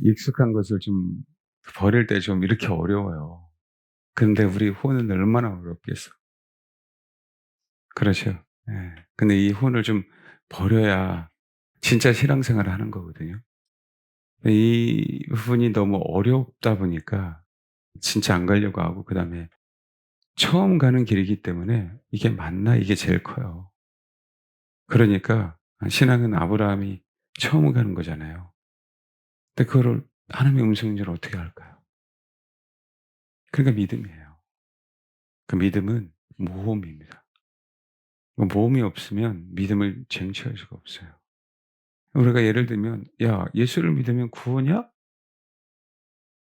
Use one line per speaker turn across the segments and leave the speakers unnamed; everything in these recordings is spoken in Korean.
익숙한 것을 좀 버릴 때 좀 이렇게 어려워요. 근데 우리 혼은 얼마나 어렵겠어. 그렇죠. 예. 근데 이 혼을 좀 버려야 진짜 신앙생활을 하는 거거든요. 이 부분이 너무 어렵다 보니까 진짜 안 가려고 하고, 그다음에 처음 가는 길이기 때문에 '이게 맞나?' 이게 제일 커요. 그러니까 신앙은 아브라함이 처음 가는 거잖아요. 근데 그거를 하나님의 음성인 줄 어떻게 알까요? 그러니까 믿음이에요. 그 믿음은 모험입니다. 그 모험이 없으면 믿음을 쟁취할 수가 없어요. 우리가 예를 들면 "야, 예수를 믿으면 구원이야?"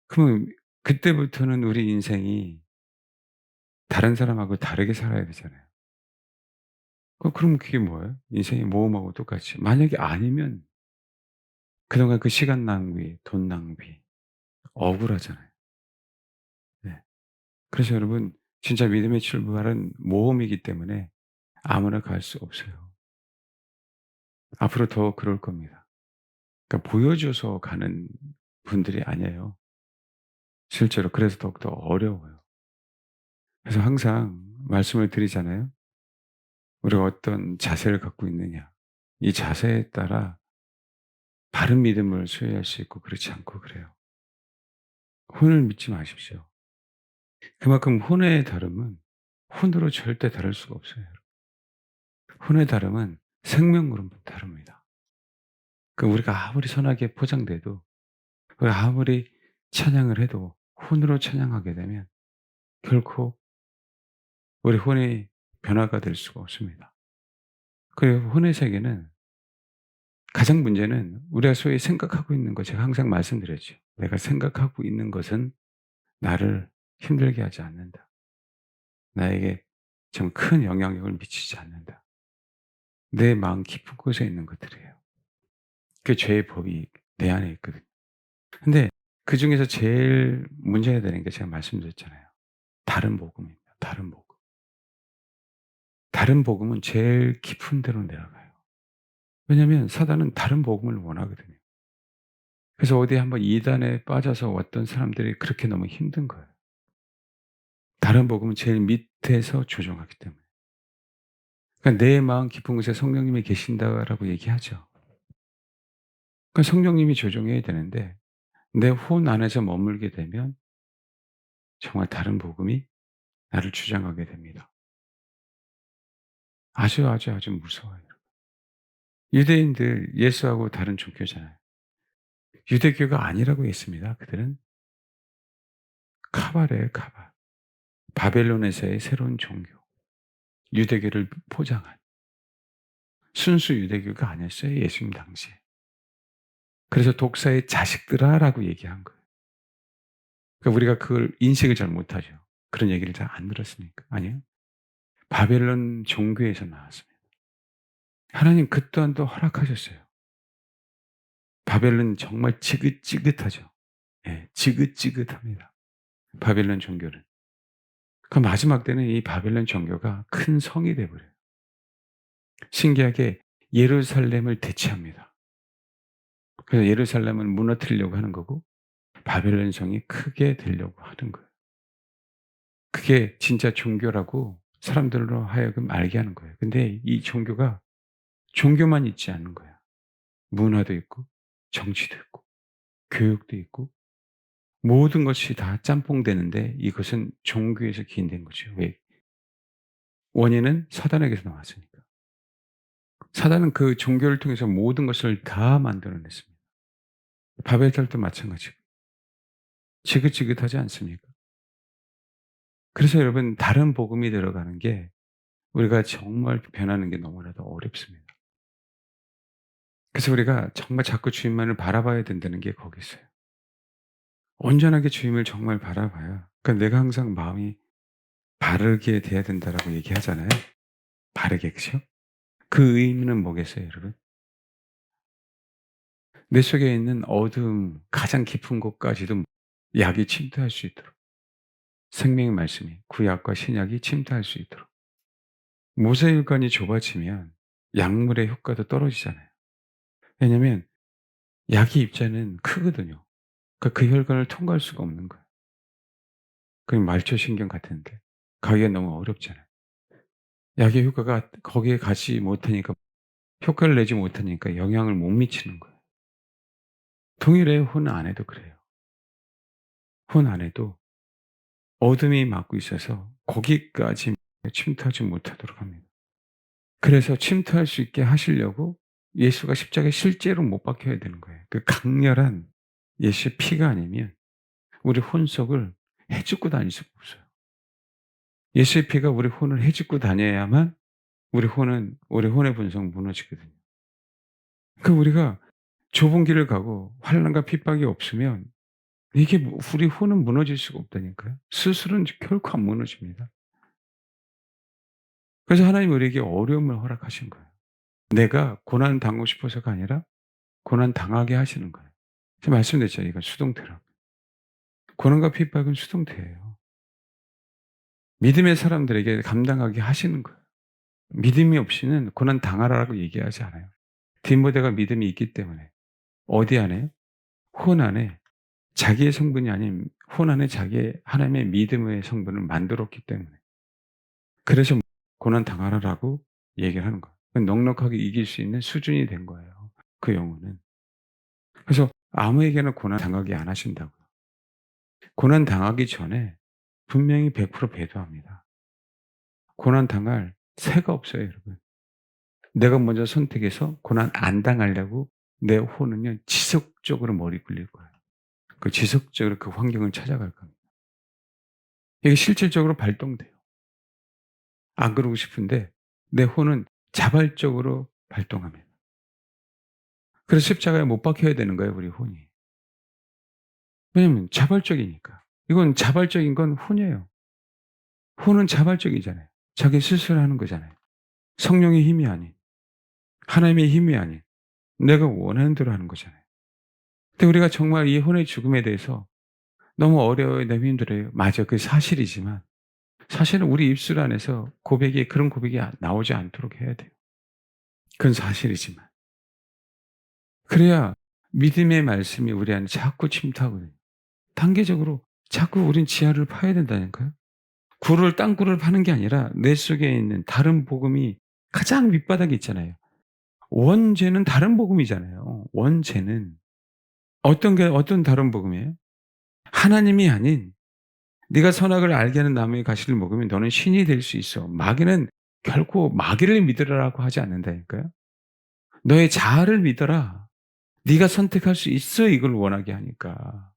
그러면 그때부터는 우리 인생이 다른 사람하고 다르게 살아야 되잖아요. 그럼 그게 뭐예요? 인생의 모험하고 똑같이. 만약에 아니면 그동안 그 시간 낭비, 돈 낭비, 억울하잖아요. 네. 그래서 여러분, 진짜 믿음의 출발은 모험이기 때문에 아무나 갈 수 없어요. 앞으로 더 그럴 겁니다. 그러니까 보여줘서 가는 분들이 아니에요. 실제로 그래서 더욱더 어려워요. 그래서 항상 말씀을 드리잖아요. 우리가 어떤 자세를 갖고 있느냐. 이 자세에 따라 바른 믿음을 소유할 수 있고 그렇지 않고 그래요. 혼을 믿지 마십시오. 그만큼 혼의 다름은 혼으로 절대 다를 수가 없어요. 혼의 다름은 생명으로 다릅니다. 우리가 아무리 선하게 포장돼도, 우리가 아무리 찬양을 해도 혼으로 찬양하게 되면 결코 우리 혼이 변화가 될 수가 없습니다. 그리고 혼의 세계는, 가장 문제는 우리가 소위 생각하고 있는 것, 제가 항상 말씀드렸죠. 내가 생각하고 있는 것은 나를 힘들게 하지 않는다. 나에게 좀 큰 영향력을 미치지 않는다. 내 마음 깊은 곳에 있는 것들이에요. 그 죄의 법이 내 안에 있거든요. 근데 그중에서 제일 문제가 되는 게 제가 말씀드렸잖아요. 다른 복음입니다. 다른 복음. 다른 복음은 제일 깊은 데로 내려가요. 왜냐하면 사단은 다른 복음을 원하거든요. 그래서 어디 한번 이단에 빠져서 왔던 사람들이 그렇게 너무 힘든 거예요. 다른 복음은 제일 밑에서 조종하기 때문에. 그러니까 내 마음 깊은 곳에 성령님이 계신다라고 얘기하죠. 그러니까 성령님이 조종해야 되는데 내 혼 안에서 머물게 되면 정말 다른 복음이 나를 주장하게 됩니다. 아주, 아주, 아주 무서워요. 유대인들 예수하고 다른 종교잖아요. 유대교가 아니라고 했습니다. 그들은 카발이에요, 카발. 바벨론에서의 새로운 종교. 유대교를 포장한 순수 유대교가 아니었어요, 예수님 당시에. 그래서 "독사의 자식들아"라고 얘기한 거예요. 그러니까 우리가 그걸 인식을 잘 못하죠. 그런 얘기를 잘 안 들었으니까. 아니요. 바벨론 종교에서 나왔습니다. 하나님 그 또한도 허락하셨어요. 바벨론 정말 지긋지긋하죠. 예. 지긋지긋합니다, 바벨론 종교는. 그 마지막 때는 이 바벨론 종교가 큰 성이 돼 버려요. 신기하게 예루살렘을 대체합니다. 그래서 예루살렘을 무너뜨리려고 하는 거고 바벨론 성이 크게 되려고 하는 거예요. 그게 진짜 종교라고 사람들로 하여금 알게 하는 거예요. 근데 이 종교가 종교만 있지 않은 거야. 문화도 있고 정치도 있고 교육도 있고 모든 것이 다 짬뽕되는데 이것은 종교에서 기인된 거죠. 왜? 원인은 사단에게서 나왔으니까. 사단은 그 종교를 통해서 모든 것을 다 만들어냈습니다. 바벨탑도 마찬가지고. 지긋지긋하지 않습니까? 그래서 여러분, 다른 복음이 들어가는 게 우리가 정말 변하는 게 너무나도 어렵습니다. 그래서 우리가 정말 자꾸 주님만을 바라봐야 된다는 게 거기 있어요. 온전하게 주님을 정말 바라봐야, 그러니까 내가 항상 마음이 바르게 돼야 된다라고 얘기하잖아요. 바르게, 그죠? 그 의미는 뭐겠어요, 여러분? 내 속에 있는 어두움, 가장 깊은 곳까지도 약이 침투할 수 있도록, 생명의 말씀이 구약과 신약이 침투할 수 있도록. 모세혈관이 좁아지면 약물의 효과도 떨어지잖아요. 왜냐하면 약의 입자는 크거든요. 그 혈관을 통과할 수가 없는 거예요. 그 말초신경 같은 게. 가기가 너무 어렵잖아요. 약의 효과가 거기에 가지 못하니까, 효과를 내지 못하니까 영향을 못 미치는 거예요. 동일해 혼 안에도 그래요. 혼 안에도 어둠이 막고 있어서 거기까지 침투하지 못하도록 합니다. 그래서 침투할 수 있게 하시려고 예수가 십자가에 실제로 못 박혀야 되는 거예요. 그 강렬한 예수의 피가 아니면 우리 혼 속을 헤집고 다닐 수가 없어요. 예수의 피가 우리 혼을 헤집고 다녀야만 우리 혼의 본성 무너지거든요. 우리가 좁은 길을 가고 환난과 핍박이 없으면 이게 우리 혼은 무너질 수가 없다니까요. 스스로는 결코 안 무너집니다. 그래서 하나님이 우리에게 어려움을 허락하신 거예요. 내가 고난 당하고 싶어서가 아니라 고난 당하게 하시는 거예요. 제가 말씀드렸잖아요. 이건 수동태라고. 고난과 핍박은 수동태예요. 믿음의 사람들에게 감당하게 하시는 거예요. 믿음이 없이는 고난 당하라고 얘기하지 않아요. 디모데가 믿음이 있기 때문에 어디 안에? 혼 안에 자기의 성분이 아닌 혼 안에 자기의 하나님의 믿음의 성분을 만들었기 때문에, 그래서 고난 당하라라고 얘기를 하는 거예요. 넉넉하게 이길 수 있는 수준이 된 거예요, 그 영혼은. 그래서 아무에게나 고난 당하게 안 하신다고요. 고난 당하기 전에 분명히 100% 배도합니다. 고난 당할 새가 없어요, 여러분. 내가 먼저 선택해서 고난 안 당하려고 내 혼은요, 지속적으로 머리 굴릴 거예요. 지속적으로 그 환경을 찾아갈 겁니다. 이게 실질적으로 발동돼요. 안 그러고 싶은데 내 혼은 자발적으로 발동합니다. 그래서 십자가에 못 박혀야 되는 거예요, 우리 혼이. 왜냐면 자발적이니까. 이건 자발적인 건 혼이에요. 혼은 자발적이잖아요. 자기 스스로 하는 거잖아요. 성령의 힘이 아닌, 하나님의 힘이 아닌, 내가 원하는 대로 하는 거잖아요. 근데 우리가 정말 이 혼의 죽음에 대해서 너무 어려워요, 너무 힘들어요. 맞아, 그게 사실이지만 사실은 우리 입술 안에서 그런 고백이 나오지 않도록 해야 돼요. 그건 사실이지만. 그래야 믿음의 말씀이 우리 안에 자꾸 침투하거든요. 단계적으로 자꾸 우린 지하를 파야 된다니까요. 땅굴을 파는 게 아니라 내 속에 있는 다른 복음이 가장 밑바닥에 있잖아요. 원죄는 다른 복음이잖아요. 원죄는. 어떤 다른 복음이에요? 하나님이 아닌 네가 선악을 알게 하는 나무의 가시를 먹으면 너는 신이 될 수 있어. 마귀는 결코 마귀를 믿으라고 하지 않는다니까요. 너의 자아를 믿어라. 네가 선택할 수 있어. 이걸 원하게 하니까.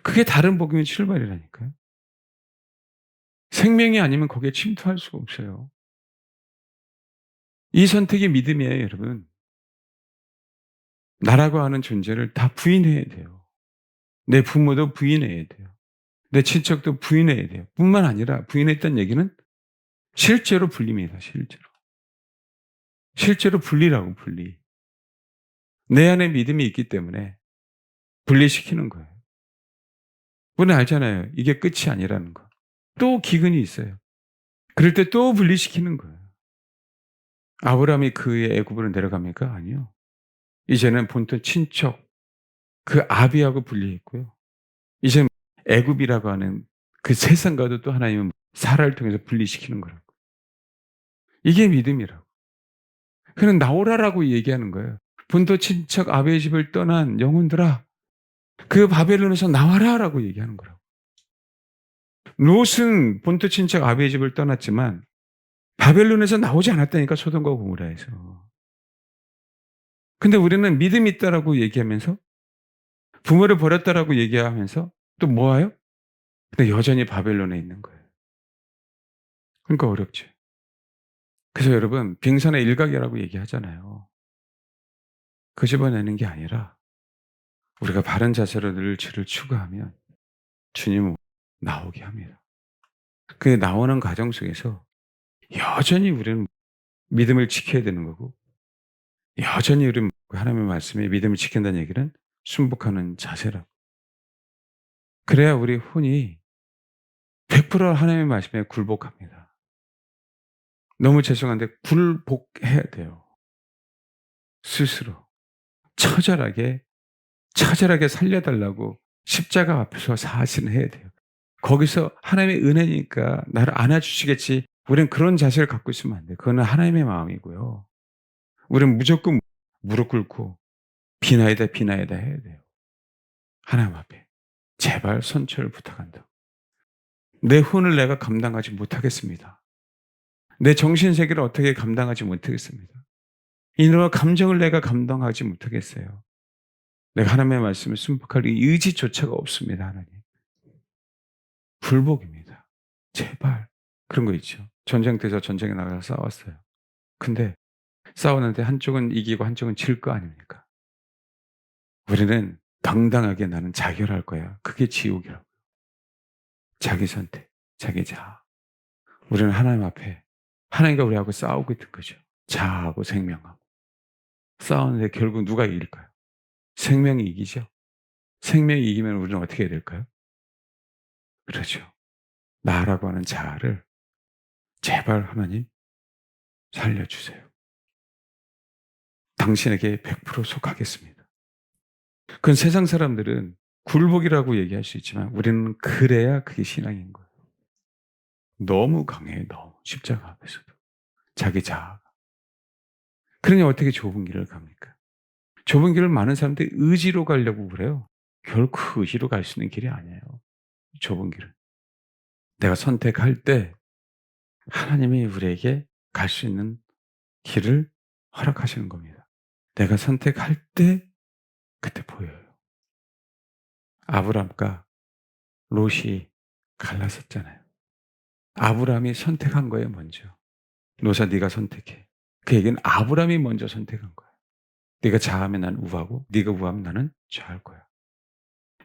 그게 다른 복음의 출발이라니까요. 생명이 아니면 거기에 침투할 수가 없어요. 이 선택이 믿음이에요, 여러분. 나라고 하는 존재를 다 부인해야 돼요. 내 부모도 부인해야 돼요. 내 친척도 부인해야 돼요. 뿐만 아니라 부인했던 얘기는 실제로 분립니다, 실제로. 실제로 분리라고, 분리. 내 안에 믿음이 있기 때문에 분리시키는 거예요. 우리는 알잖아요. 이게 끝이 아니라는 거. 또 기근이 있어요. 그럴 때 또 분리시키는 거예요. 아브라함이 그의 애굽으로 내려갑니까? 아니요. 이제는 본토 친척 그 아비하고 분리했고요. 이제 애굽이라고 하는 그 세상과도 또 하나님은 사라를 통해서 분리시키는 거라고. 이게 믿음이라고. 그는 나오라라고 얘기하는 거예요. 본토 친척 아비의 집을 떠난 영혼들아, 그 바벨론에서 나와라라고 얘기하는 거라고. 롯은 본토 친척 아비의 집을 떠났지만 바벨론에서 나오지 않았다니까, 소돔과 고모라에서. 근데 우리는 믿음이 있다라고 얘기하면서 부모를 버렸다라고 얘기하면서 또 뭐예요? 근데 여전히 바벨론에 있는 거예요. 그러니까 어렵죠. 그래서 여러분, 빙산의 일각이라고 얘기하잖아요. 끄집어내는 게 아니라 우리가 바른 자세로 늘 주를 추구하면 주님은 나오게 합니다. 그 나오는 과정 속에서 여전히 우리는 믿음을 지켜야 되는 거고, 여전히 우리는 하나님의 말씀에 믿음을 지킨다는 얘기는 순복하는 자세라고. 그래야 우리 혼이 100% 하나님의 말씀에 굴복합니다. 너무 죄송한데 굴복해야 돼요. 스스로. 처절하게 처절하게 살려 달라고 십자가 앞에서 사신해야 돼요. 거기서 하나님의 은혜니까 나를 안아 주시겠지. 우리는 그런 자세를 갖고 있으면 안 돼요. 그거는 하나님의 마음이고요. 우리는 무조건 무릎 꿇고 비나이다, 비나이다 해야 돼요. 하나님 앞에. 제발 선처를 부탁한다. 내 혼을 내가 감당하지 못하겠습니다. 내 정신 세계를 어떻게 감당하지 못하겠습니다. 이런 감정을 내가 감당하지 못하겠어요. 내가 하나님의 말씀을 순복할 이 의지조차가 없습니다, 하나님. 굴복입니다. 제발. 그런 거 있죠. 전쟁 때 저 전쟁에 나가서 싸웠어요. 근데 싸우는데 한쪽은 이기고 한쪽은 질 거 아닙니까? 우리는 당당하게 나는 자결할 거야. 그게 지옥이라고. 자기 선택, 자기 자아. 우리는 하나님 앞에 하나님과 우리하고 싸우고 있는 거죠. 자아하고 생명하고. 싸우는데 결국 누가 이길까요? 생명이 이기죠. 생명이 이기면 우리는 어떻게 해야 될까요? 그렇죠. 나라고 하는 자아를 제발 하나님 살려주세요. 당신에게 100% 속하겠습니다. 그건 세상 사람들은 굴복이라고 얘기할 수 있지만 우리는 그래야 그게 신앙인 거예요. 너무 강해요. 너무. 십자가 앞에서도. 자기 자아가. 그러니 어떻게 좁은 길을 갑니까? 좁은 길을 많은 사람들이 의지로 가려고 그래요. 결코 의지로 갈 수 있는 길이 아니에요. 좁은 길은. 내가 선택할 때 하나님이 우리에게 갈 수 있는 길을 허락하시는 겁니다. 내가 선택할 때 그때 보여요. 아브람과 롯이 갈라섰잖아요. 아브람이 선택한 거예요, 먼저. 롯아 네가 선택해. 그 얘기는 아브람이 먼저 선택한 거야. 네가 자하면 난 우하고 네가 우하면 나는 좌할 거야.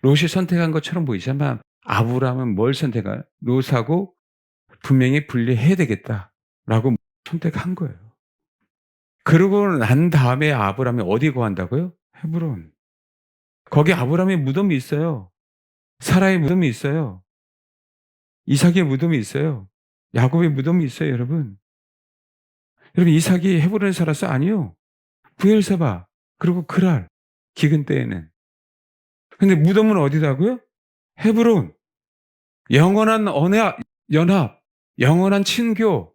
롯이 선택한 것처럼 보이지만 아브람은 뭘 선택한? 롯하고 분명히 분리해야 되겠다라고 선택한 거예요. 그러고 난 다음에 아브람이 어디 거한다고요? 헤브론. 거기 아브람의 무덤이 있어요. 사라의 무덤이 있어요. 이삭의 무덤이 있어요. 야곱의 무덤이 있어요, 여러분. 여러분 이삭이 헤브론에 살았어? 아니요. 브엘세바 그리고 그랄 기근 때에는. 근데 무덤은 어디다고요? 헤브론. 영원한 언약, 연합, 영원한 친교,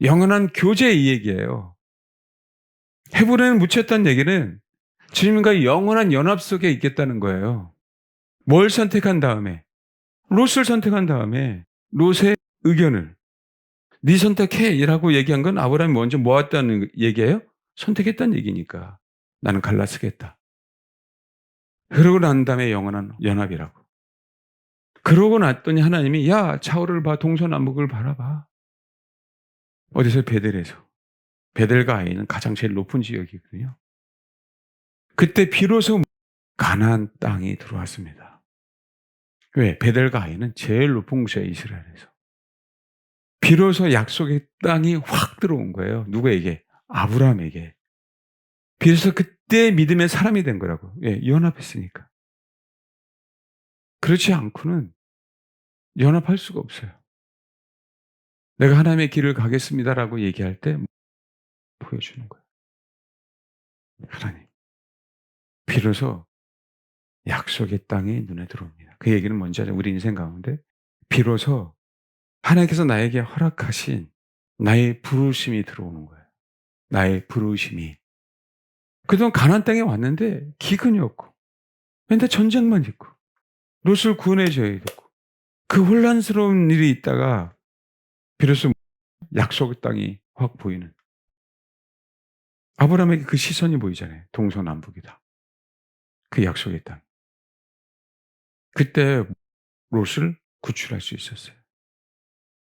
영원한 교제 이 얘기예요. 헤브론에 묻혔다는 얘기는 주님과 영원한 연합 속에 있겠다는 거예요. 뭘 선택한 다음에? 롯을 선택한 다음에 롯의 의견을 네 선택해라고 얘기한 건 아브라함이 먼저 모았다는 얘기예요? 선택했다는 얘기니까. 나는 갈라서겠다. 그러고 난 다음에 영원한 연합이라고. 그러고 났더니 하나님이 야 좌우를 봐 동서남북을 바라봐. 어디서? 베델에서. 베델과 아이는 가장 제일 높은 지역이거든요. 그때 비로소 가나안 땅이 들어왔습니다. 왜? 베델과 아이는 제일 높은 곳이에요, 이스라엘에서. 비로소 약속의 땅이 확 들어온 거예요. 누구에게? 아브라함에게. 비로소 그때 믿음의 사람이 된 거라고. 예, 연합했으니까. 그렇지 않고는 연합할 수가 없어요. 내가 하나님의 길을 가겠습니다라고 얘기할 때 보여주는 거예요. 하나님. 비로소 약속의 땅이 눈에 들어옵니다. 그 얘기는 뭔지 알아요? 우리 인생 가운데 비로소 하나님께서 나에게 허락하신 나의 부르심이 들어오는 거예요. 나의 부르심이. 그동안 가나안 땅에 왔는데 기근이 없고 맨날 전쟁만 있고 롯을 구원해 줘야 되고 그 혼란스러운 일이 있다가 비로소 약속의 땅이 확 보이는 아브라함에게 그 시선이 보이잖아요. 동서남북이다. 그 약속의 땅. 그때 롯을 구출할 수 있었어요.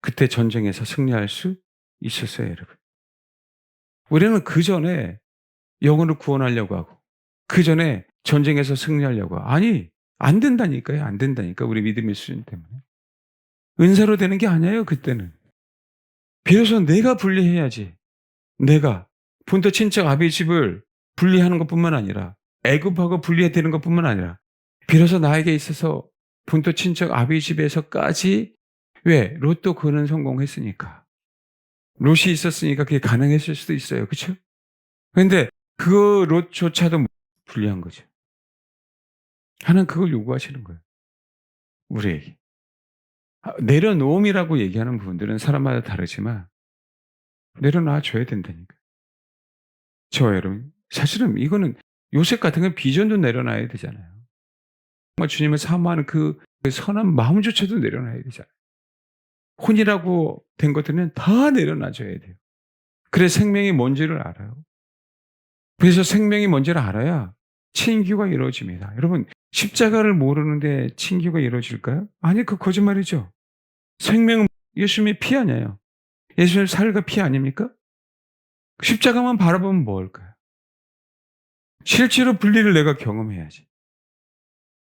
그때 전쟁에서 승리할 수 있었어요, 여러분. 우리는 그 전에 영혼을 구원하려고 하고 그 전에 전쟁에서 승리하려고 하고 아니 안 된다니까요. 안 된다니까. 우리 믿음의 수준 때문에. 은사로 되는 게 아니에요, 그때는. 비로소 내가 분리해야지. 내가 본토 친척 아비 집을 분리하는 것뿐만 아니라 애굽하고 분리되는 것뿐만 아니라 비로소 나에게 있어서 본토 친척 아비 집에서까지 왜? 롯도 그는 성공했으니까. 롯이 있었으니까 그게 가능했을 수도 있어요. 그렇죠? 그런데 그 롯조차도 분리한 거죠. 하나님 그걸 요구하시는 거예요, 우리에게. 내려놓음이라고 얘기하는 부분들은 사람마다 다르지만 내려놔 줘야 된다니까요. 저와 여러분, 사실은 이거는 요셉 같은 건 비전도 내려놔야 되잖아요. 정말 주님을 사모하는 그 선한 마음조차도 내려놔야 되잖아요. 혼이라고 된 것들은 다 내려놔 줘야 돼요. 그래 생명이 뭔지를 알아요. 그래서 생명이 뭔지를 알아야 친교가 이루어집니다. 여러분, 십자가를 모르는데 친교가 이루어질까요? 아니, 그 거짓말이죠. 생명은 예수님의 피 아니에요. 예수님의 살과 피 아닙니까? 십자가만 바라보면 뭘까요? 실제로 분리를 내가 경험해야지.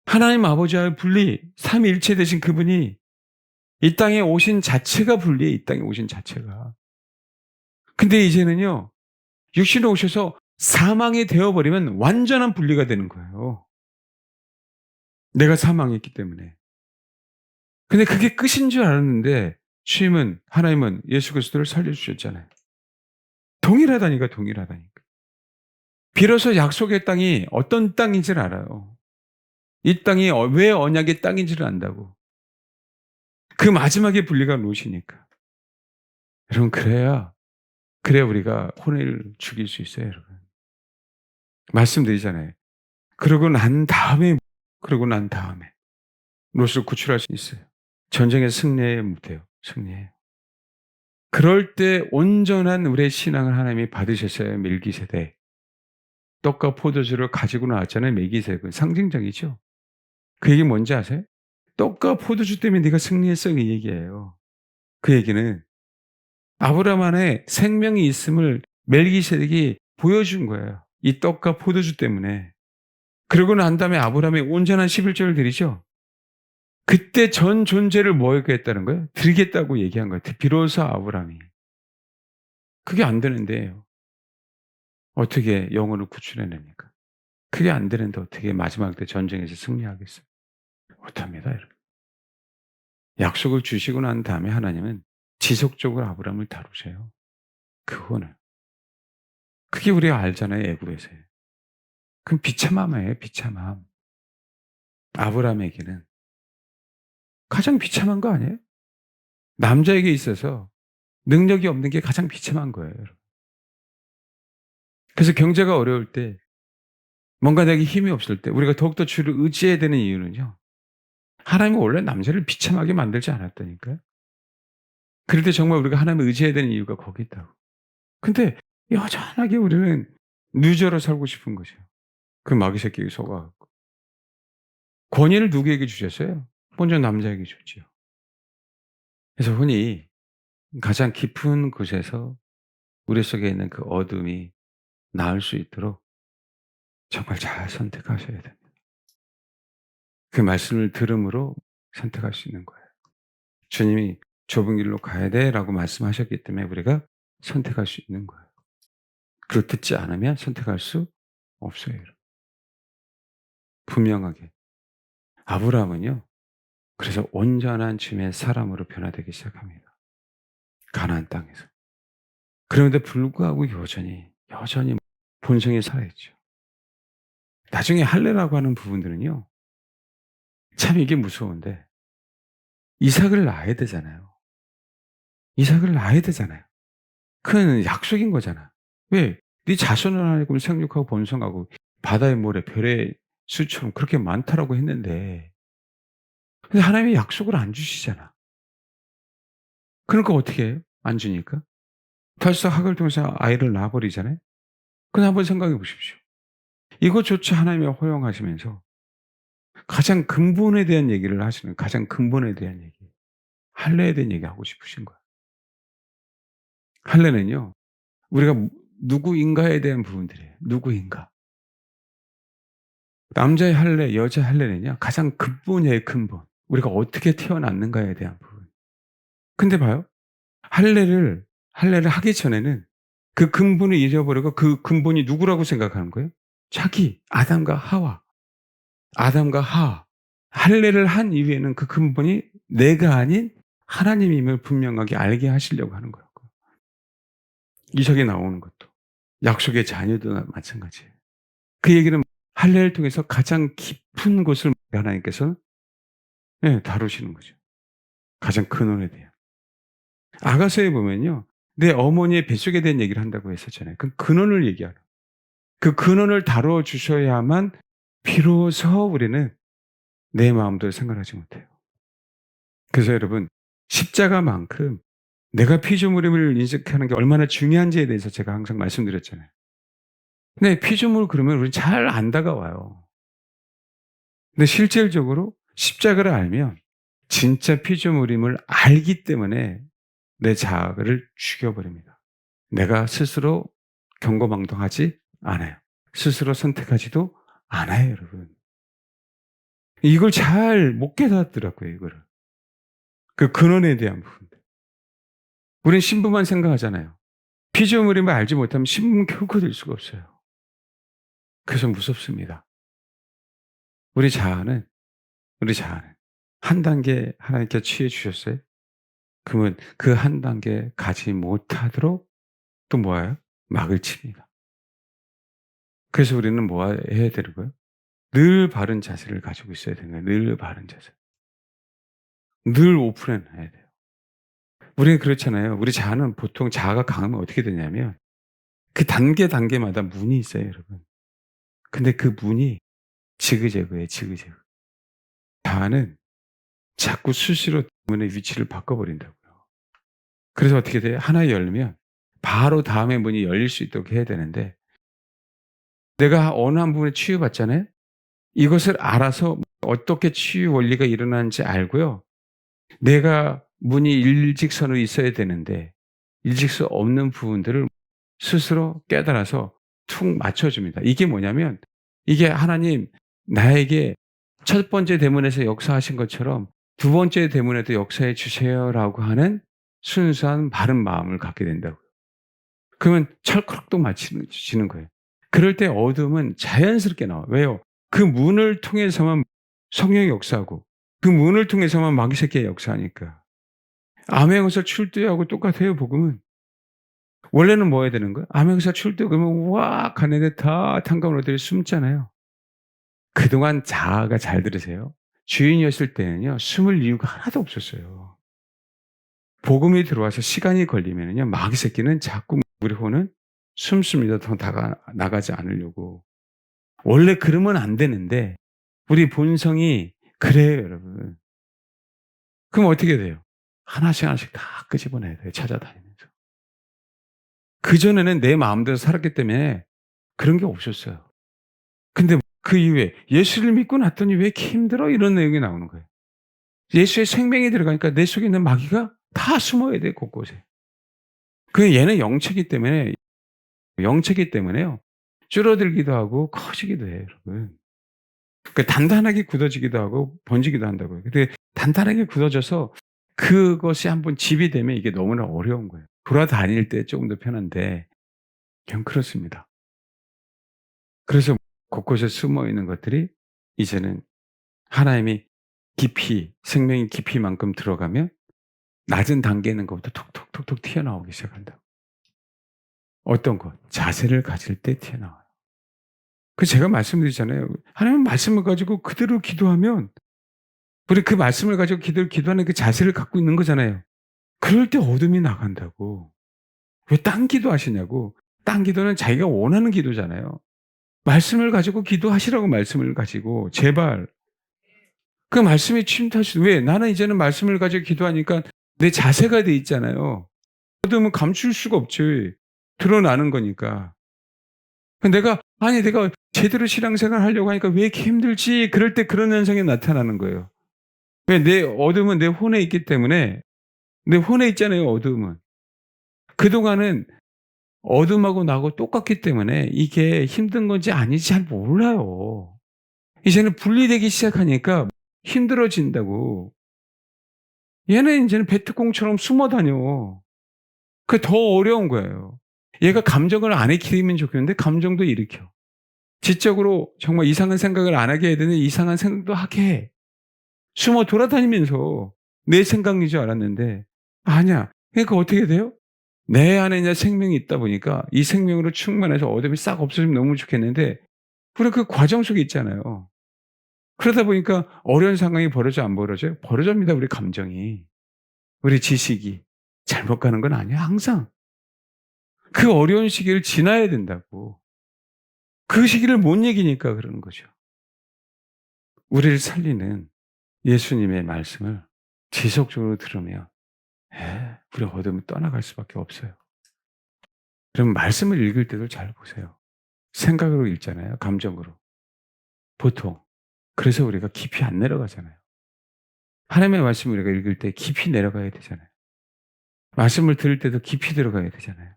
하나님 아버지와의 분리, 삼위일체 되신 그분이 이 땅에 오신 자체가 분리해, 이 땅에 오신 자체가. 근데 이제는요, 육신에 오셔서 사망이 되어버리면 완전한 분리가 되는 거예요. 내가 사망했기 때문에. 근데 그게 끝인 줄 알았는데 주님은, 하나님은 예수 그리스도를 살려주셨잖아요. 동일하다니까, 동일하다니까. 비로소 약속의 땅이 어떤 땅인지를 알아요. 이 땅이 왜 언약의 땅인지를 안다고. 그 마지막에 분리가 놓으시니까. 여러분, 그래야 우리가 혼을 죽일 수 있어요, 여러분. 말씀드리잖아요. 그러고 난 다음에 롯을 구출할 수 있어요. 전쟁에 승리해 못해요. 승리해요. 그럴 때 온전한 우리의 신앙을 하나님이 받으셨어요. 멜기세덱. 떡과 포도주를 가지고 나왔잖아요. 멜기세덱은 상징적이죠. 그 얘기 뭔지 아세요? 떡과 포도주 때문에 네가 승리했어, 그 얘기예요. 그 얘기는 아브라함 안에 생명이 있음을 멜기세덱이 보여준 거예요. 이 떡과 포도주 때문에. 그러고 난 다음에 아브라함이 온전한 11조를 드리죠. 그때 전 존재를 뭐 했다는 거예요? 드리겠다고 얘기한 거예요. 비로소 아브라함이. 그게 안 되는데 어떻게 영혼을 구출해냅니까? 그게 안 되는데 어떻게 마지막 때 전쟁에서 승리하겠어요? 못합니다, 여러분. 약속을 주시고 난 다음에 하나님은 지속적으로 아브라함을 다루세요. 그거는. 그게 우리가 알잖아요, 애굽에서요. 그럼 비참함이에요, 비참함. 아브라함에게는 가장 비참한 거 아니에요? 남자에게 있어서 능력이 없는 게 가장 비참한 거예요, 여러분. 그래서 경제가 어려울 때, 뭔가 내게 힘이 없을 때 우리가 더욱더 주를 의지해야 되는 이유는요. 하나님은 원래 남자를 비참하게 만들지 않았다니까요. 그럴 때 정말 우리가 하나님을 의지해야 되는 이유가 거기 있다고. 근데 여전하게 우리는 루저로 살고 싶은 거죠. 그 마귀 새끼에 속아 갖고. 권위를 누구에게 주셨어요? 먼저 남자에게 줬지요. 그래서 흔히 가장 깊은 곳에서 우리 속에 있는 그 어둠이 나을 수 있도록 정말 잘 선택하셔야 됩니다. 그 말씀을 들음으로 선택할 수 있는 거예요. 주님이 "좁은 길로 가야 돼."라고 말씀하셨기 때문에 우리가 선택할 수 있는 거예요. 그걸 듣지 않으면 선택할 수 없어요, 여러분. 분명하게. 아브라함은요. 그래서 온전한 주님의 사람으로 변화되기 시작합니다, 가나안 땅에서. 그런데 불구하고 여전히 본성에 살아있죠. 나중에 할례라고 하는 부분들은요. 참 이게 무서운데 이삭을 낳아야 되잖아요. 이삭을 낳아야 되잖아요. 그건 약속인 거잖아. 왜? 네 자손을 하나님 생육하고 번성하고 바다의 모래 별의 수처럼 그렇게 많다라고 했는데 근데 하나님이 약속을 안 주시잖아. 그러니까 어떻게 해요? 안 주니까? 탈수학을 통해서 아이를 낳아 버리잖아요. 그냥 한번 생각해 보십시오. 이것조차 하나님이 허용하시면서 가장 근본에 대한 얘기를 하시는, 가장 근본에 대한 얘기, 할례에 대한 얘기하고 싶으신 거예요. 할례는요. 우리가 누구인가에 대한 부분들이에요. 누구인가. 남자의 할례, 여자의 할례는요. 가장 근본이에요, 근본. 우리가 어떻게 태어났는가에 대한 부분. 근데 봐요. 할례를 하기 전에는 그 근본을 잊어버리고 그 근본이 누구라고 생각하는 거예요? 자기, 아담과 하와. 아담과 하와. 할례를 한 이후에는 그 근본이 내가 아닌 하나님임을 분명하게 알게 하시려고 하는 거예요. 이삭이 나오는 것도. 약속의 자녀도 마찬가지예요. 그 얘기는 할례를 통해서 가장 깊은 곳을 하나님께서 예 다루시는 거죠. 가장 근원에 대한. 아가서에 보면요. 내 어머니의 뱃속에 대한 얘기를 한다고 했었잖아요. 그 근원을 얘기하러. 그 근원을 다루어 주셔야만 비로소 우리는 내 마음대로 생각하지 못해요. 그래서 여러분 십자가만큼 내가 피조물임을 인식하는 게 얼마나 중요한지에 대해서 제가 항상 말씀드렸잖아요. 네, 피조물 그러면 우리 잘 안 다가와요. 근데 실질적으로 십자가를 알면 진짜 피조물임을 알기 때문에 내 자아를 죽여버립니다. 내가 스스로 경거망동하지 않아요. 스스로 선택하지도 않아요, 여러분. 이걸 잘 못 깨닫더라고요, 이거를. 그 근원에 대한 부분들. 우린 신부만 생각하잖아요. 피조물임을 알지 못하면 신부는 결코 될 수가 없어요. 그래서 무섭습니다. 우리 자아는, 우리 자아는 한 단계 하나님께 취해 주셨어요. 그러면 그 한 단계 가지 못하도록 또 뭐예요? 막을 칩니다. 그래서 우리는 뭐 해야 되는 거예요? 늘 바른 자세를 가지고 있어야 되는 거예요. 늘 바른 자세. 늘 오픈해 놔야 돼요. 우리는 그렇잖아요. 우리 자아는 보통 자아가 강하면 어떻게 되냐면 그 단계마다 문이 있어요, 여러분. 근데 그 문이 지그재그예요, 지그재그. 자아는 자꾸 수시로 문의 위치를 바꿔버린다고요. 그래서 어떻게 돼요? 하나 열면 바로 다음에 문이 열릴 수 있도록 해야 되는데 내가 어느 한 부분에 치유받잖아요? 이것을 알아서 어떻게 치유 원리가 일어나는지 알고요. 내가 문이 일직선으로 있어야 되는데 일직선 없는 부분들을 스스로 깨달아서 툭 맞춰줍니다. 이게 뭐냐면 이게 하나님 나에게 첫 번째 대문에서 역사하신 것처럼 두 번째 대문에도 역사해 주세요라고 하는 순수한 바른 마음을 갖게 된다고요. 그러면 철컥도 맞추시는 거예요. 그럴 때 어둠은 자연스럽게 나와요. 왜요? 그 문을 통해서만 성령이 역사하고 그 문을 통해서만 마귀 새끼가 역사하니까. 암행어사 출두하고 똑같아요, 복음은. 원래는 뭐 해야 되는 거예요? 암행어사 출두 그러면 와 가는데 다 탕감으로들이 숨잖아요. 그동안 자아가 잘 들으세요. 주인이었을 때는요, 숨을 이유가 하나도 없었어요. 복음이 들어와서 시간이 걸리면은요, 마귀 새끼는 자꾸 우리 혼은 숨습니다. 더 나가지 않으려고. 원래 그러면 안 되는데, 우리 본성이 그래요, 여러분. 그럼 어떻게 돼요? 하나씩 하나씩 다 끄집어내야 돼요, 찾아다니면서. 그전에는 내 마음대로 살았기 때문에 그런 게 없었어요. 근데 그 이후에 예수를 믿고 났더니 왜 이렇게 힘들어? 이런 내용이 나오는 거예요. 예수의 생명이 들어가니까 내 속에 있는 마귀가 다 숨어야 돼, 곳곳에. 그 얘는 영체기 때문에요. 줄어들기도 하고 커지기도 해요, 여러분. 그 단단하게 굳어지기도 하고 번지기도 한다고요. 근데 단단하게 굳어져서 그것이 한번 집이 되면 이게 너무나 어려운 거예요. 돌아다닐 때 조금 더 편한데 그냥 그렇습니다. 그래서 곳곳에 숨어 있는 것들이 이제는 하나님이 깊이 생명의 깊이만큼 들어가면 낮은 단계에 있는 것부터 톡톡톡톡 튀어나오기 시작한다. 어떤 것? 자세를 가질 때 튀어나와요. 그 제가 말씀드리잖아요. 하나님 말씀을 가지고 그대로 기도하면 우리 그 말씀을 가지고 기도하는 그 자세를 갖고 있는 거잖아요. 그럴 때 어둠이 나간다고. 왜 딴 기도하시냐고. 딴 기도는 자기가 원하는 기도잖아요. 말씀을 가지고 기도하시라고 말씀을 가지고 제발 그 말씀에 침투하시 왜? 나는 이제는 말씀을 가지고 기도하니까 내 자세가 돼 있잖아요. 어둠은 감출 수가 없지. 드러나는 거니까. 내가 제대로 신앙생활 하려고 하니까 왜 이렇게 힘들지? 그럴 때 그런 현상이 나타나는 거예요. 왜? 내 어둠은 내 혼에 있기 때문에 내 혼에 있잖아요, 어둠은. 그동안은 어둠하고 나하고 똑같기 때문에 이게 힘든 건지 아닌지 잘 몰라요. 이제는 분리되기 시작하니까 힘들어진다고. 얘는 인제는 베트콩처럼 숨어 다녀. 그게 더 어려운 거예요. 얘가 감정을 안 일으키면 좋겠는데 감정도 일으켜. 지적으로 정말 이상한 생각을 안 하게 해야 되는데 이상한 생각도 하게 해. 숨어 돌아다니면서 내 생각인 줄 알았는데 아니야. 그러니까 어떻게 돼요? 내 안에 이제 생명이 있다 보니까 이 생명으로 충만해서 어둠이 싹 없어지면 너무 좋겠는데 우리가 그 과정 속에 있잖아요. 그러다 보니까 어려운 상황이 벌어져 안 벌어져요? 벌어집니다, 우리 감정이. 우리 지식이. 잘못 가는 건 아니야, 항상. 그 어려운 시기를 지나야 된다고. 그 시기를 못 이기니까 그러는 거죠. 우리를 살리는 예수님의 말씀을 지속적으로 들으면 우리 어둠은 떠나갈 수밖에 없어요. 그럼 말씀을 읽을 때도 잘 보세요. 생각으로 읽잖아요, 감정으로. 보통. 그래서 우리가 깊이 안 내려가잖아요. 하나님의 말씀을 우리가 읽을 때 깊이 내려가야 되잖아요. 말씀을 들을 때도 깊이 들어가야 되잖아요.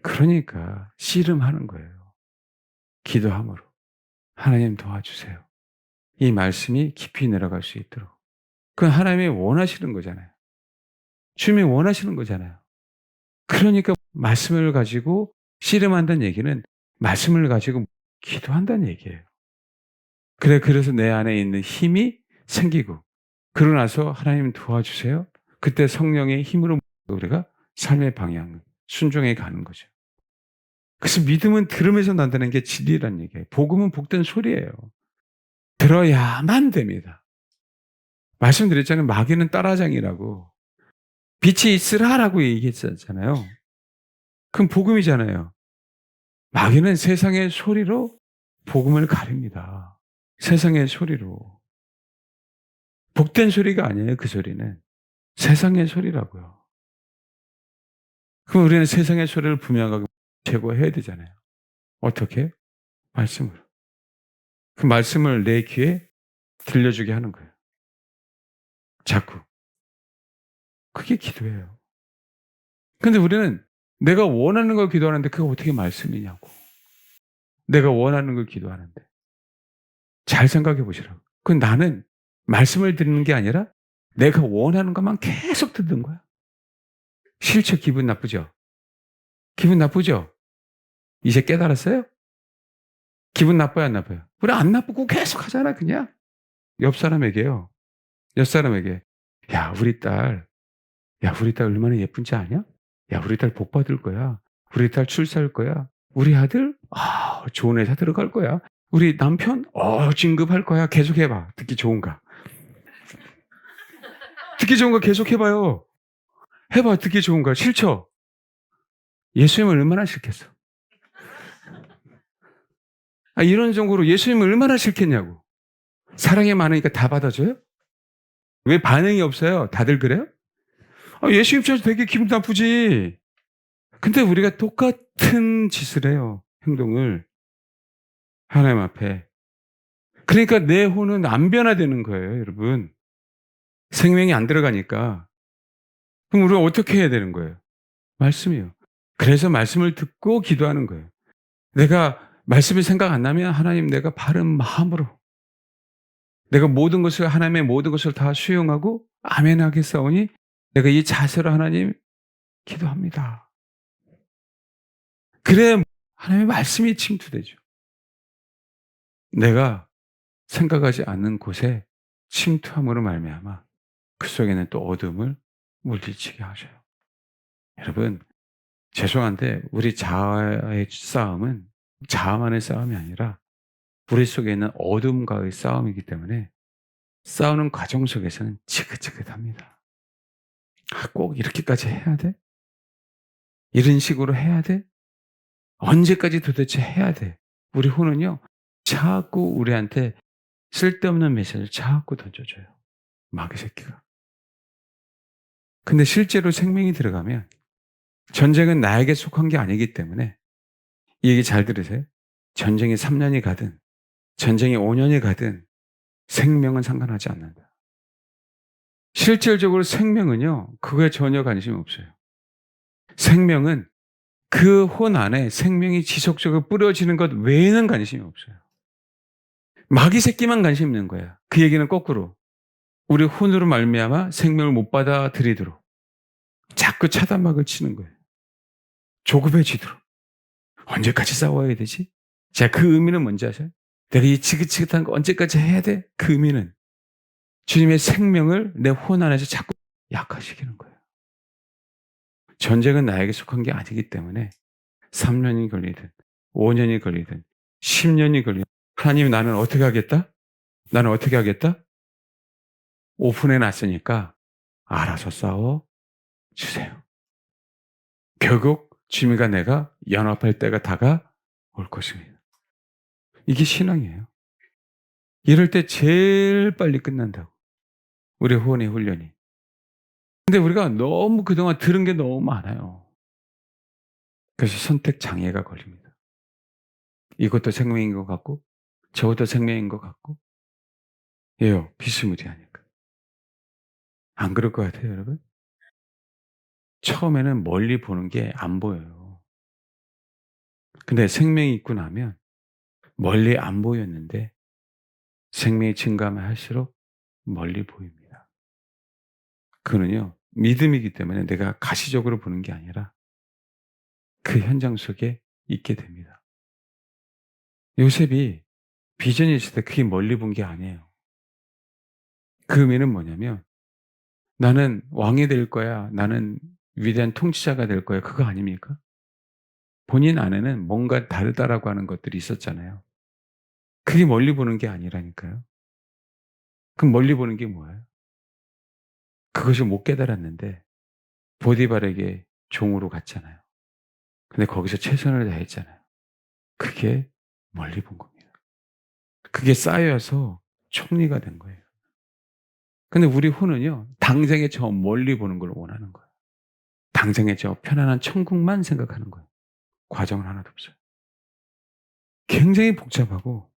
그러니까 씨름하는 거예요. 기도함으로. 하나님 도와주세요. 이 말씀이 깊이 내려갈 수 있도록. 그건 하나님이 원하시는 거잖아요. 주님이 원하시는 거잖아요. 그러니까 말씀을 가지고 씨름한다는 얘기는 말씀을 가지고 기도한다는 얘기예요. 그래서 내 안에 있는 힘이 생기고 그러고 나서 하나님 도와주세요. 그때 성령의 힘으로 우리가 삶의 방향 순종해 가는 거죠. 그래서 믿음은 들으면서 난다는 게 진리란 얘기예요. 복음은 복된 소리예요. 들어야만 됩니다. 말씀드렸잖아요. 마귀는 따라장이라고. 빛이 있으라라고 얘기했잖아요. 그럼 복음이잖아요. 마귀는 세상의 소리로 복음을 가립니다. 세상의 소리로. 복된 소리가 아니에요, 그 소리는. 세상의 소리라고요. 그럼 우리는 세상의 소리를 분명하게 제거해야 되잖아요. 어떻게? 말씀으로. 그 말씀을 내 귀에 들려주게 하는 거예요. 자꾸. 그게 기도예요. 근데 우리는 내가 원하는 걸 기도하는데 그게 어떻게 말씀이냐고. 내가 원하는 걸 기도하는데. 잘 생각해 보시라고. 그 나는 말씀을 듣는 게 아니라 내가 원하는 것만 계속 듣는 거야. 실제 기분 나쁘죠? 기분 나쁘죠? 이제 깨달았어요? 기분 나빠요, 안 나빠요? 우리 안 나쁘고 계속 하잖아, 그냥. 옆 사람에게요. 옆 사람에게. 야, 우리 딸. 야, 우리 딸 얼마나 예쁜지 아냐? 야, 우리 딸 복 받을 거야. 우리 딸 출세할 거야. 우리 아들, 좋은 회사 들어갈 거야. 우리 남편, 진급할 거야. 계속 해봐. 듣기 좋은가? 듣기 좋은 거 계속 해봐요. 해봐. 듣기 좋은 거. 싫죠? 예수님을 얼마나 싫겠어? 이런 정도로 예수님을 얼마나 싫겠냐고. 사랑이 많으니까 다 받아줘요? 왜 반응이 없어요? 다들 그래요? 예수 입장에서 되게 기분 나쁘지. 근데 우리가 똑같은 짓을 해요. 행동을. 하나님 앞에. 그러니까 내 혼은 안 변화되는 거예요, 여러분. 생명이 안 들어가니까. 그럼 우리가 어떻게 해야 되는 거예요? 말씀이요. 그래서 말씀을 듣고 기도하는 거예요. 내가 말씀이 생각 안 나면 하나님 내가 바른 마음으로 내가 모든 것을 하나님의 모든 것을 다 수용하고 아멘 하겠사오니 내가 이 자세로 하나님 기도합니다. 그래 하나님의 말씀이 침투되죠. 내가 생각하지 않는 곳에 침투함으로 말미암아 그 속에는 또 어둠을 물리치게 하셔요. 여러분 죄송한데 우리 자아의 싸움은 자아만의 싸움이 아니라 우리 속에 있는 어둠과의 싸움이기 때문에 싸우는 과정 속에서는 지긋지긋합니다. 꼭 이렇게까지 해야 돼? 이런 식으로 해야 돼? 언제까지 도대체 해야 돼? 우리 혼은요, 자꾸 우리한테 쓸데없는 메시지를 자꾸 던져줘요. 마귀 새끼가. 근데 실제로 생명이 들어가면 전쟁은 나에게 속한 게 아니기 때문에 이 얘기 잘 들으세요. 전쟁이 3년이 가든 전쟁이 5년이 가든 생명은 상관하지 않는다. 실질적으로 생명은요, 그거에 전혀 관심이 없어요. 생명은 그 혼 안에 생명이 지속적으로 뿌려지는 것 외에는 관심이 없어요. 마귀 새끼만 관심 있는 거야. 그 얘기는 거꾸로. 우리 혼으로 말미암아 생명을 못 받아들이도록 자꾸 차단막을 치는 거예요. 조급해지도록. 언제까지 싸워야 되지? 자, 그 의미는 뭔지 아세요? 내가 이 지긋지긋한 거 언제까지 해야 돼? 그 의미는 주님의 생명을 내 혼 안에서 자꾸 약화시키는 거예요. 전쟁은 나에게 속한 게 아니기 때문에 3년이 걸리든 5년이 걸리든 10년이 걸리든 하나님 나는 어떻게 하겠다? 나는 어떻게 하겠다? 오픈해 놨으니까 알아서 싸워 주세요. 결국 주님과 내가 연합할 때가 다가올 것입니다. 이게 신앙이에요. 이럴 때 제일 빨리 끝난다고. 우리 후원의 훈련이. 근데 우리가 너무 그동안 들은 게 너무 많아요. 그래서 선택 장애가 걸립니다. 이것도 생명인 것 같고 저것도 생명인 것 같고 예요. 비스무리하니까. 안 그럴 것 같아요, 여러분? 처음에는 멀리 보는 게 안 보여요. 근데 생명이 있고 나면 멀리 안 보였는데 생명이 증가하면 할수록 멀리 보입니다. 그거는요. 믿음이기 때문에 내가 가시적으로 보는 게 아니라 그 현장 속에 있게 됩니다. 요셉이 비전이 있을 때 그게 멀리 본 게 아니에요. 그 의미는 뭐냐면 '나는 왕이 될 거야. 나는 위대한 통치자가 될 거야.' 그거 아닙니까? 본인 안에는 뭔가 다르다라고 하는 것들이 있었잖아요. 그게 멀리 보는 게 아니라니까요. 그럼 멀리 보는 게 뭐예요? 그것을 못 깨달았는데 보디발에게 종으로 갔잖아요. 근데 거기서 최선을 다했잖아요. 그게 멀리 본 겁니다. 그게 쌓여서 총리가 된 거예요. 근데 우리 후는요. 당장에 저 멀리 보는 걸 원하는 거예요. 당장에 저 편안한 천국만 생각하는 거예요. 과정은 하나도 없어요. 굉장히 복잡하고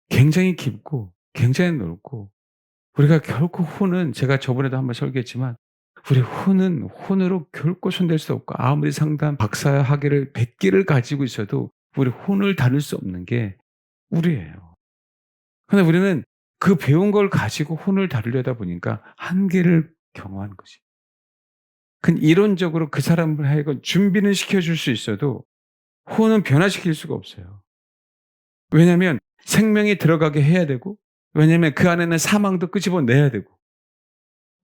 굉장히 깊고 굉장히 넓고 우리가 결코 후는 제가 저번에도 한번 설교했지만 우리 후는 혼으로 결코 손댈 수 없고 아무리 상담 박사 학위를 100 개를 가지고 있어도 우리 혼을 다룰 수 없는 게 우리예요. 근데 우리는 그 배운 걸 가지고 혼을 다루려다 보니까 한계를 경험하는 거지. 근데 이론적으로 그 사람을 하여금 준비는 시켜줄 수 있어도 혼은 변화시킬 수가 없어요. 왜냐하면 생명이 들어가게 해야 되고 왜냐하면 그 안에는 사망도 끄집어내야 되고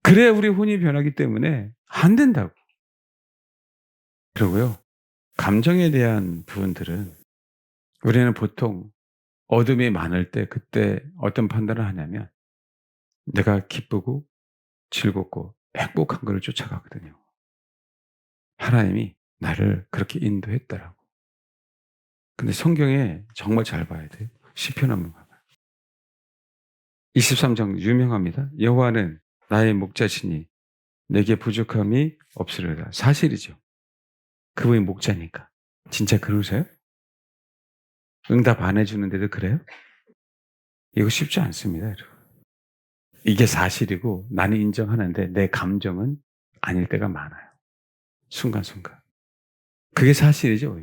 그래야 우리 혼이 변하기 때문에 안 된다고. 그러고요. 감정에 대한 부분들은 우리는 보통 어둠이 많을 때 그때 어떤 판단을 하냐면 내가 기쁘고 즐겁고 행복한 거를 쫓아가거든요. 하나님이 나를 그렇게 인도했다라고. 근데 성경에 정말 잘 봐야 돼요. 시편 한번 봐봐요. 23장 유명합니다. 여호와는 나의 목자시니 내게 부족함이 없으리로다. 사실이죠. 그분이 목자니까. 진짜 그러세요? 응답 안 해주는데도 그래요? 이거 쉽지 않습니다, 여러분. 이게 사실이고 나는 인정하는데 내 감정은 아닐 때가 많아요. 순간순간. 그게 사실이죠.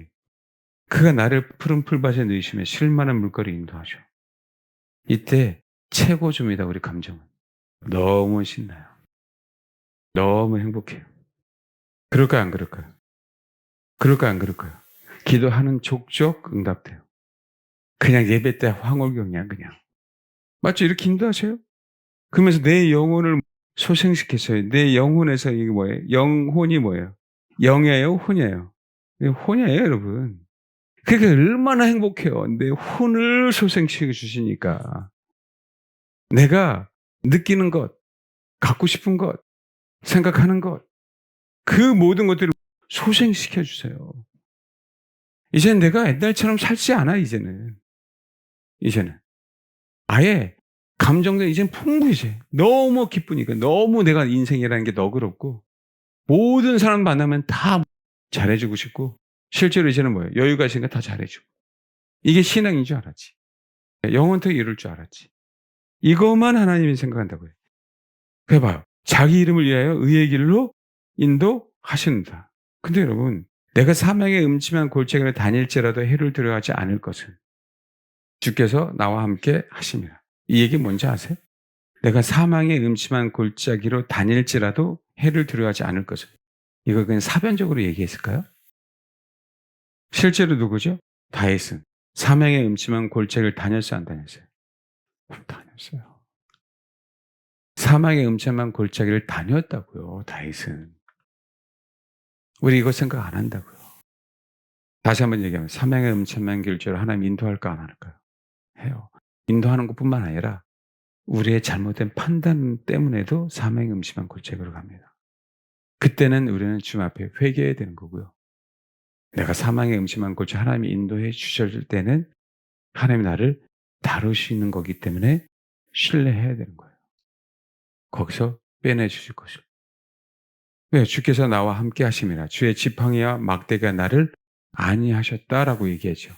그가 나를 푸른 풀밭에 누이시며 쉴 만한 물거리 인도하셔. 이때 최고조입니다, 우리 감정은. 너무 신나요. 너무 행복해요. 그럴까요, 안 그럴까요? 그럴까요, 안 그럴까요? 기도하는 족족 응답돼요. 그냥 예배 때 황홀경이야, 그냥. 맞죠? 이렇게 인도하셔요? 그러면서 내 영혼을 소생시켰어요. 내 영혼에서 이게 뭐예요? 영혼이 뭐예요? 영이에요? 혼이에요? 혼이에요, 여러분. 그게 얼마나 행복해요. 내 혼을 소생시켜 주시니까. 내가 느끼는 것, 갖고 싶은 것, 생각하는 것, 그 모든 것들을 소생시켜 주세요. 이제는 내가 옛날처럼 살지 않아, 이제는. 이제는. 아예 감정도 이젠 풍부해져. 너무 기쁘니까. 너무 내가 인생이라는 게 너그럽고 모든 사람 만나면 다 잘해주고 싶고 실제로 이제는 뭐예요? 여유가 있으니까 다 잘해주고. 이게 신앙인 줄 알았지. 영원토록 이룰 줄 알았지. 이것만 하나님이 생각한다고요. 그래 봐요. 자기 이름을 위하여 의의 길로 인도하신다. 근데 여러분 내가 사망의 음침한 골짜기를 다닐지라도 해를 두려워하지 않을 것은 주께서 나와 함께 하심이라. 이 얘기 뭔지 아세요? 내가 사망의 음침한 골짜기로 다닐지라도 해를 두려워하지 않을 것을. 이거 그냥 사변적으로 얘기했을까요? 실제로 누구죠? 다윗은 사망의 음침한 골짜기를 다녔어요, 안 다녔어요? 다녔어요. 사망의 음침한 골짜기를 다녔다고요, 다윗은. 우리 이거 생각 안 한다고요. 다시 한번 얘기하면 사망의 음침한 길조로 하나님 인도할까 안 할까요? 해요. 인도하는 것뿐만 아니라 우리의 잘못된 판단 때문에도 사명이 음침한 골짜기로 갑니다. 그때는 우리는 주님 앞에 회개해야 되는 거고요. 내가 사망의 음침한 골짜 하나님이 인도해 주실 때는 하나님이 나를 다루시는 거기 때문에 신뢰해야 되는 거예요. 거기서 빼내 주실 것을. 왜? 주께서 나와 함께 하심이라. 주의 지팡이와 막대기가 나를 안위하셨다라고 얘기하죠.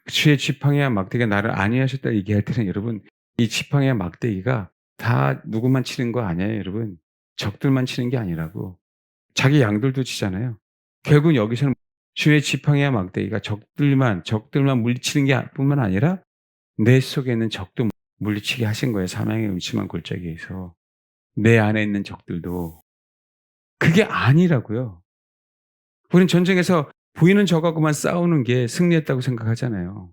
주의 지팡이와 막대기가 나를 안위하셨다 얘기할 때는 여러분 이 지팡이와 막대기가 다 누구만 치는 거 아니에요, 여러분. 적들만 치는 게 아니라고. 자기 양들도 치잖아요. 결국 여기서는 주의 지팡이와 막대기가 적들만 물리치는 게 뿐만 아니라 내 속에 있는 적도 물리치게 하신 거예요. 사망의 음침한 골짜기에서. 내 안에 있는 적들도. 그게 아니라고요. 우리는 전쟁에서 보이는 적하고만 싸우는 게 승리했다고 생각하잖아요.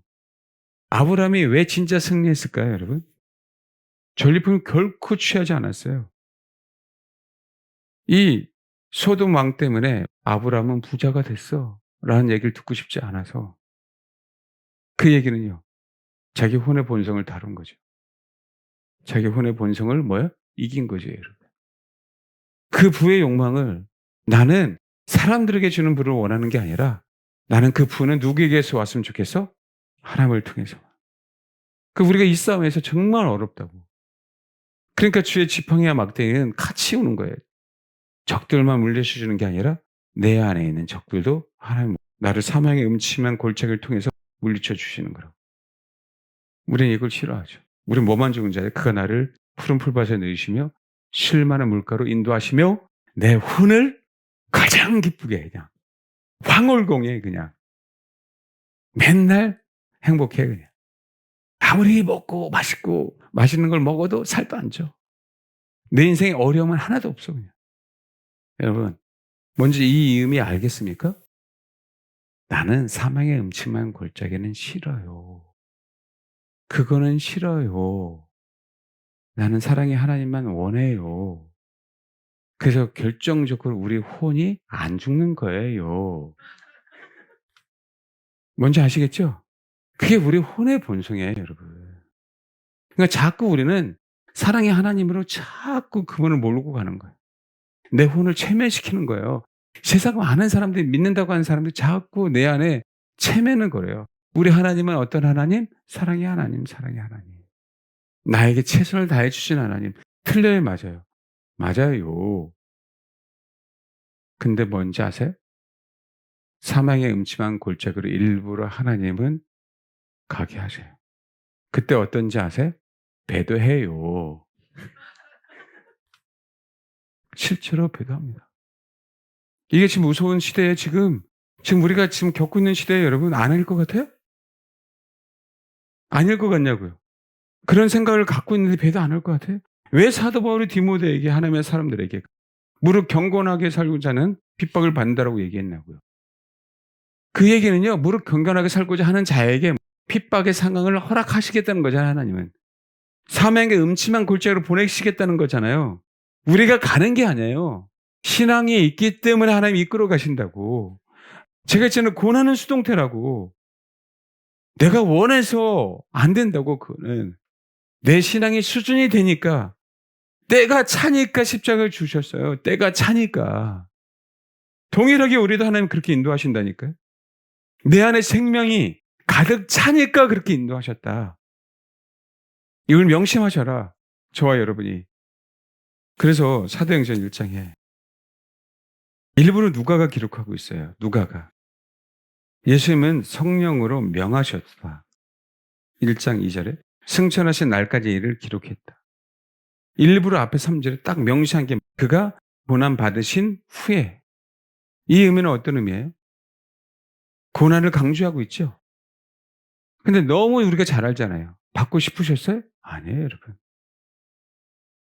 아브라함이 왜 진짜 승리했을까요, 여러분? 전리품을 결코 취하지 않았어요. 이 소돔 왕 때문에 아브라함은 부자가 됐어. 라는 얘기를 듣고 싶지 않아서 그 얘기는요. 자기 혼의 본성을 다룬 거죠. 자기 혼의 본성을 뭐야? 이긴 거죠, 여러분. 그 부의 욕망을 나는 사람들에게 주는 부를 원하는 게 아니라 나는 그 부는 누구에게서 왔으면 좋겠어? 하나님을 통해서. 우리가 이 싸움에서 정말 어렵다고. 그러니까 주의 지팡이와 막대기는 같이 오는 거예요. 적들만 물리쳐 주는 게 아니라 내 안에 있는 적들도 하나님 나를 사망의 음침한 골짜기를 통해서 물리쳐 주시는 거라고. 우리는 이걸 싫어하죠. 우리는 뭐만 좋은 줄 알아요? 그가 나를 푸른 풀밭에 넣으시며 쉴 만한 물가로 인도하시며 내 혼을 가장 기쁘게 그냥 황홀공해 그냥 맨날 행복해 그냥. 아무리 먹고 맛있고 맛있는 걸 먹어도 살도 안 쪄. 내 인생에 어려움은 하나도 없어 그냥. 여러분 먼저 이 의미 알겠습니까? 나는 사망의 음침한 골짜기는 싫어요. 그거는 싫어요. 나는 사랑의 하나님만 원해요. 그래서 결정적으로 우리 혼이 안 죽는 거예요. 뭔지 아시겠죠? 그게 우리 혼의 본성이에요, 여러분. 그러니까 자꾸 우리는 사랑의 하나님으로 자꾸 그분을 몰고 가는 거예요. 내 혼을 최면시키는 거예요. 세상 많은 사람들이 믿는다고 하는 사람들이 자꾸 내 안에 체면을 걸어요. 우리 하나님은 어떤 하나님? 사랑의 하나님, 사랑의 하나님. 나에게 최선을 다해 주신 하나님. 틀려요, 맞아요? 맞아요. 근데 뭔지 아세요? 사망의 음침한 골짜기로 일부러 하나님은 가게 하세요. 그때 어떤지 아세요? 배도해요. 실제로 배도합니다. 이게 지금 무서운 시대에 지금 우리가 지금 겪고 있는 시대에 여러분 아닐 것 같아요? 아닐 것 같냐고요. 그런 생각을 갖고 있는데 배도 안 할 것 같아요? 왜 사도 바울이 디모데에게 하나님의 사람들에게 무릇 경건하게 살고자 하는 핍박을 받는다라고 얘기했냐고요. 그 얘기는요. 무릇 경건하게 살고자 하는 자에게 핍박의 상황을 허락하시겠다는 거잖아요, 하나님은. 사명의 음침한 골짜기로 보내시겠다는 거잖아요. 우리가 가는 게 아니에요. 신앙이 있기 때문에 하나님이 이끌어 가신다고. 제가 있잖아요. 고난은 수동태라고. 내가 원해서 안 된다고 그거는. 내 신앙의 수준이 되니까 때가 차니까 십자가를 주셨어요. 때가 차니까. 동일하게 우리도 하나님 그렇게 인도하신다니까요. 내 안에 생명이 가득 차니까 그렇게 인도하셨다. 이걸 명심하셔라. 저와 여러분이. 그래서 사도행전 1장에 일부러 누가가 기록하고 있어요. 누가가. 예수님은 성령으로 명하셨다. 1장 2절에 승천하신 날까지 이를 기록했다. 일부러 앞에 3절에 딱 명시한 게 그가 고난 받으신 후에 이 의미는 어떤 의미예요? 고난을 강조하고 있죠. 근데 너무 우리가 잘 알잖아요. 받고 싶으셨어요? 아니에요, 여러분.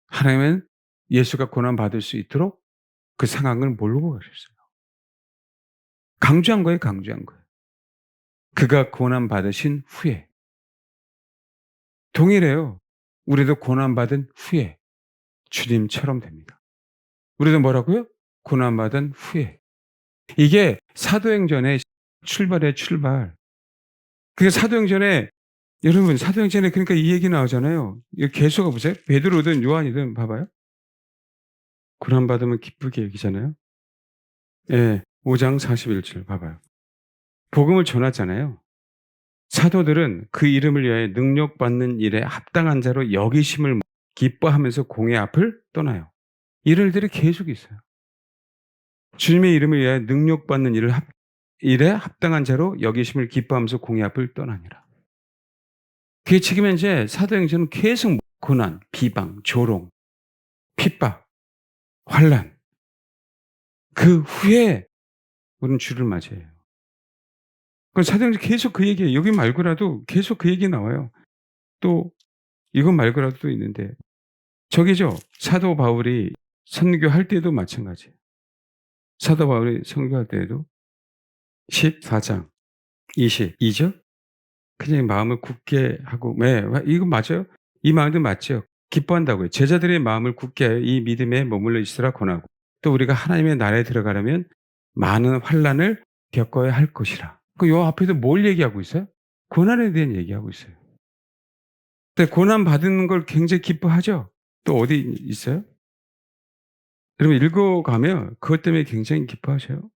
하나님은 예수가 고난 받을 수 있도록 그 상황을 몰고 가셨어요. 강조한 거예요, 강조한 거예요. 그가 고난 받으신 후에 동일해요. 우리도 고난 받은 후에 주님처럼 됩니다. 우리도 뭐라고요? 고난 받은 후에. 이게 사도행전의 출발의 출발. 그게 사도행전에 여러분 사도행전에 그러니까 이 얘기 나오잖아요. 이 계수가 보세요. 베드로든 요한이든 봐봐요. 고난 받으면 기쁘게 여기잖아요. 예. 5장 41절 봐봐요. 복음을 전하잖아요. 사도들은 그 이름을 위하여 능력받는 일에 합당한 자로 여기심을 기뻐하면서 공의 앞을 떠나요. 이런 일들이 계속 있어요. 주님의 이름을 위하여 능력받는 일에 합당한 자로 여기심을 기뻐하면서 공의 앞을 떠나니라. 그게 지금 현재 사도행전은 계속 고난, 비방, 조롱, 핍박, 환난 그 후에 우리는 주를 맞이해요. 그 사도행전 계속 그 얘기예요. 여기 말고라도 계속 그 얘기 나와요. 또 이것 말고라도 또 있는데 저기죠. 사도 바울이 선교할 때도 마찬가지예요. 사도 바울이 선교할 때에도 14장 22절 그냥 마음을 굳게 하고 네, 이거 맞아요. 이 마음도 맞죠. 기뻐한다고요. 제자들의 마음을 굳게 하여 이 믿음에 머물러 있으라 권하고 또 우리가 하나님의 나라에 들어가려면 많은 환난을 겪어야 할 것이라. 그 요 앞에서 뭘 얘기하고 있어요? 고난에 대한 얘기하고 있어요. 근데 고난 받는 걸 굉장히 기뻐하죠. 또 어디 있어요? 여러분 읽어가면 그것 때문에 굉장히 기뻐하셔요.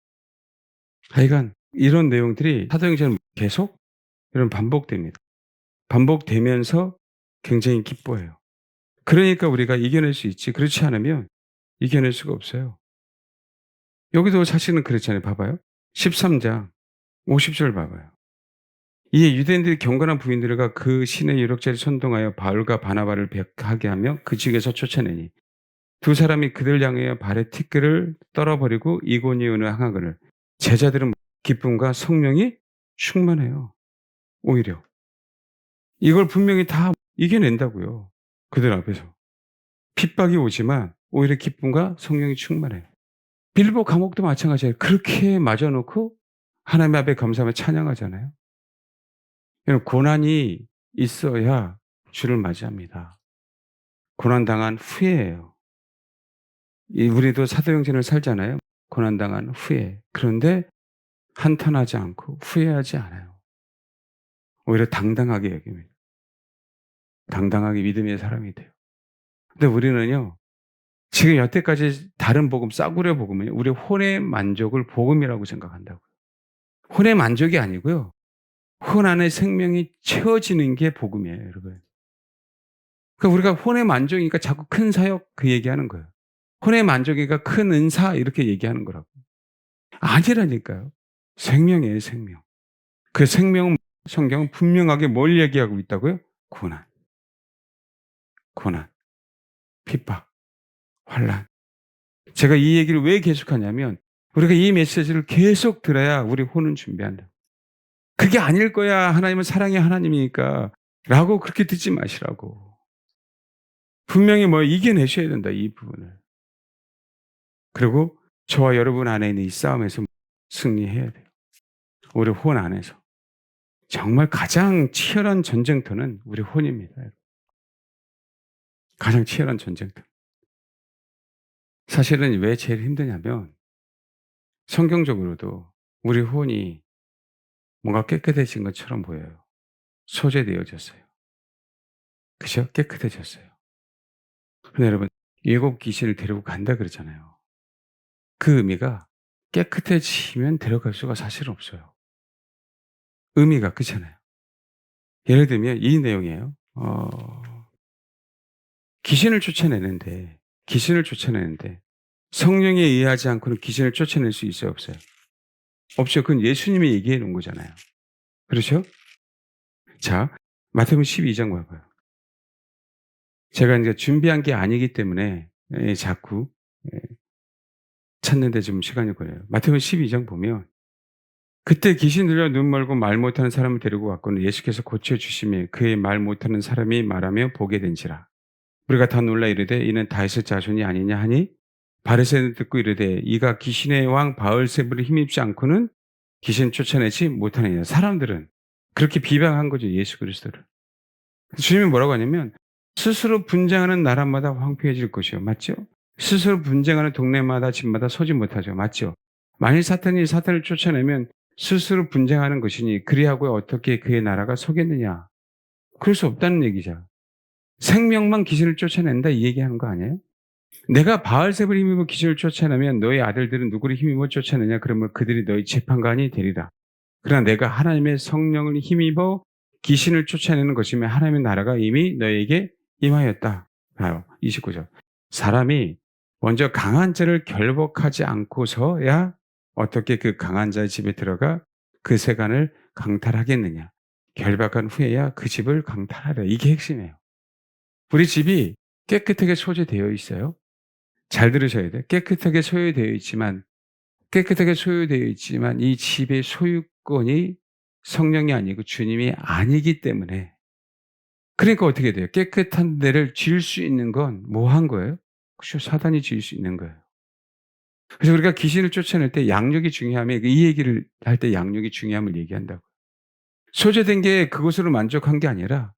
하여간 이런 내용들이 사도행전은 계속 이런 반복됩니다. 반복되면서 굉장히 기뻐해요. 그러니까 우리가 이겨낼 수 있지 그렇지 않으면 이겨낼 수가 없어요. 여기도 사실은 그렇잖아요. 봐봐요. 13장 50절 봐봐요. 이에 유대인들이 경건한 부인들과 그 신의 유력자를 선동하여 바울과 바나바를 백하게 하며 그 지역에서 쫓아내니 두 사람이 그들 향하여 발에 티끌을 떨어버리고 이고니온을 향하거늘 제자들은 기쁨과 성령이 충만해요. 오히려 이걸 분명히 다 이겨낸다고요. 그들 앞에서 핍박이 오지만 오히려 기쁨과 성령이 충만해요. 빌보 감옥도 마찬가지예요. 그렇게 맞아놓고 하나님 앞에 감사하며 찬양하잖아요. 여러분 고난이 있어야 주를 맞이합니다. 고난당한 후에예요. 우리도 사도행전을 살잖아요. 고난당한 후에. 그런데 한탄하지 않고 후회하지 않아요. 오히려 당당하게 여깁니다. 당당하게 믿음의 사람이 돼요. 근데 우리는요. 지금 여태까지 다른 복음, 싸구려 복음은요. 우리 혼의 만족을 복음이라고 생각한다고요. 혼의 만족이 아니고요. 혼 안에 생명이 채워지는 게 복음이에요, 여러분. 그러니까 우리가 혼의 만족이니까 자꾸 큰 사역 그 얘기하는 거예요. 혼의 만족이니까 큰 은사 이렇게 얘기하는 거라고. 아니라니까요. 생명이에요, 생명. 그 생명은 성경은 분명하게 뭘 얘기하고 있다고요? 고난, 고난, 핍박, 환난. 제가 이 얘기를 왜 계속하냐면 우리가 이 메시지를 계속 들어야 우리 혼은 준비한다. 그게 아닐 거야. 하나님은 사랑의 하나님이니까. 라고 그렇게 듣지 마시라고. 분명히 뭐 이겨내셔야 된다, 이 부분을. 그리고 저와 여러분 안에 있는 이 싸움에서 승리해야 돼요. 우리 혼 안에서. 정말 가장 치열한 전쟁터는 우리 혼입니다. 가장 치열한 전쟁터. 사실은 왜 제일 힘드냐면 성경적으로도 우리 혼이 뭔가 깨끗해진 것처럼 보여요. 소재되어졌어요. 그죠? 깨끗해졌어요. 근데 여러분, 일곱 귀신을 데리고 간다 그러잖아요. 그 의미가 깨끗해지면 데려갈 수가 사실 없어요. 의미가 그렇잖아요. 예를 들면 이 내용이에요. 귀신을 쫓아내는데, 귀신을 쫓아내는데 성령에 의하지 않고는 귀신을 쫓아낼 수 있어요, 없어요? 없죠. 그건 예수님이 얘기해 놓은 거잖아요. 그렇죠? 자, 마태복음 12장 봐봐요. 제가 이제 준비한 게 아니기 때문에 자꾸 예 찾는데 좀 시간이 걸려요. 마태복음 12장 보면 그때 귀신 들려 눈 멀고 말 못하는 사람을 데리고 왔거늘 예수께서 고쳐 주심에 그의 말 못하는 사람이 말하며 보게 된지라. 우리가 다 놀라 이르되 이는 다윗의 자손이 아니냐 하니 바리새인들 듣고 이르되 이가 귀신의 왕 바울세불을 힘입지 않고는 귀신 쫓아내지 못하느니라. 사람들은 그렇게 비방한 거죠, 예수 그리스도를. 주님이 뭐라고 하냐면 스스로 분쟁하는 나라마다 황폐해질 것이요. 맞죠? 스스로 분쟁하는 동네마다 집마다 서지 못하죠. 맞죠? 만일 사탄이 사탄을 쫓아내면 스스로 분쟁하는 것이니 그리하고 어떻게 그의 나라가 서겠느냐. 그럴 수 없다는 얘기죠. 생명만 귀신을 쫓아낸다 이 얘기하는 거 아니에요? 내가 바알세불 힘입어 귀신을 쫓아내면 너희 아들들은 누구를 힘입어 쫓아내냐 그러면 그들이 너희 재판관이 되리라. 그러나 내가 하나님의 성령을 힘입어 귀신을 쫓아내는 것이면 하나님의 나라가 이미 너에게 임하였다. 봐요. 29절. 사람이 먼저 강한 자를 결박하지 않고서야 어떻게 그 강한 자의 집에 들어가 그 세간을 강탈하겠느냐. 결박한 후에야 그 집을 강탈하라. 이게 핵심이에요. 우리 집이 깨끗하게 소재되어 있어요. 잘 들으셔야 돼요. 깨끗하게 소유되어 있지만 이 집의 소유권이 성령이 아니고 주님이 아니기 때문에 그러니까 어떻게 돼요? 깨끗한 데를 지을 수 있는 건 뭐 한 거예요? 그죠. 사단이 지을 수 있는 거예요. 그래서 우리가 귀신을 쫓아낼 때 양육이 중요하면 이 얘기를 할 때 양육이 중요함을 얘기한다고요. 소재된 게 그것으로 만족한 게 아니라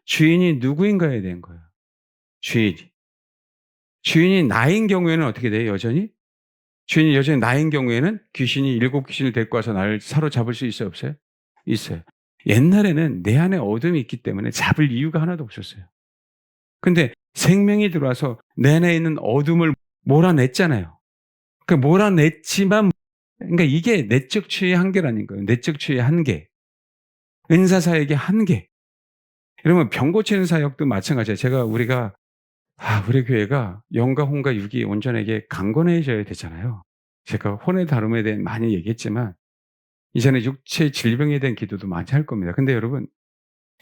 주인이 누구인가에 대한 거예요. 주인이. 주인이 나인 경우에는 어떻게 돼요? 여전히? 주인이 여전히 나인 경우에는 귀신이 일곱 귀신을 데리고 와서 나를 사로잡을 수 있어요? 없어요? 있어요. 옛날에는 내 안에 어둠이 있기 때문에 잡을 이유가 하나도 없었어요. 근데 생명이 들어와서 내 안에 있는 어둠을 몰아냈잖아요. 그 몰아냈지만 그러니까 이게 내적 치유의 한계라는 거예요. 내적 치유의 한계. 은사 사역의 한계. 여러분 병 고치는 사역도 마찬가지예요. 우리가 우리 교회가 영과 혼과 육이 온전하게 강건해져야 되잖아요. 제가 혼의 다름에 대해 많이 얘기했지만 이제는 육체 질병에 대한 기도도 많이 할 겁니다. 근데 여러분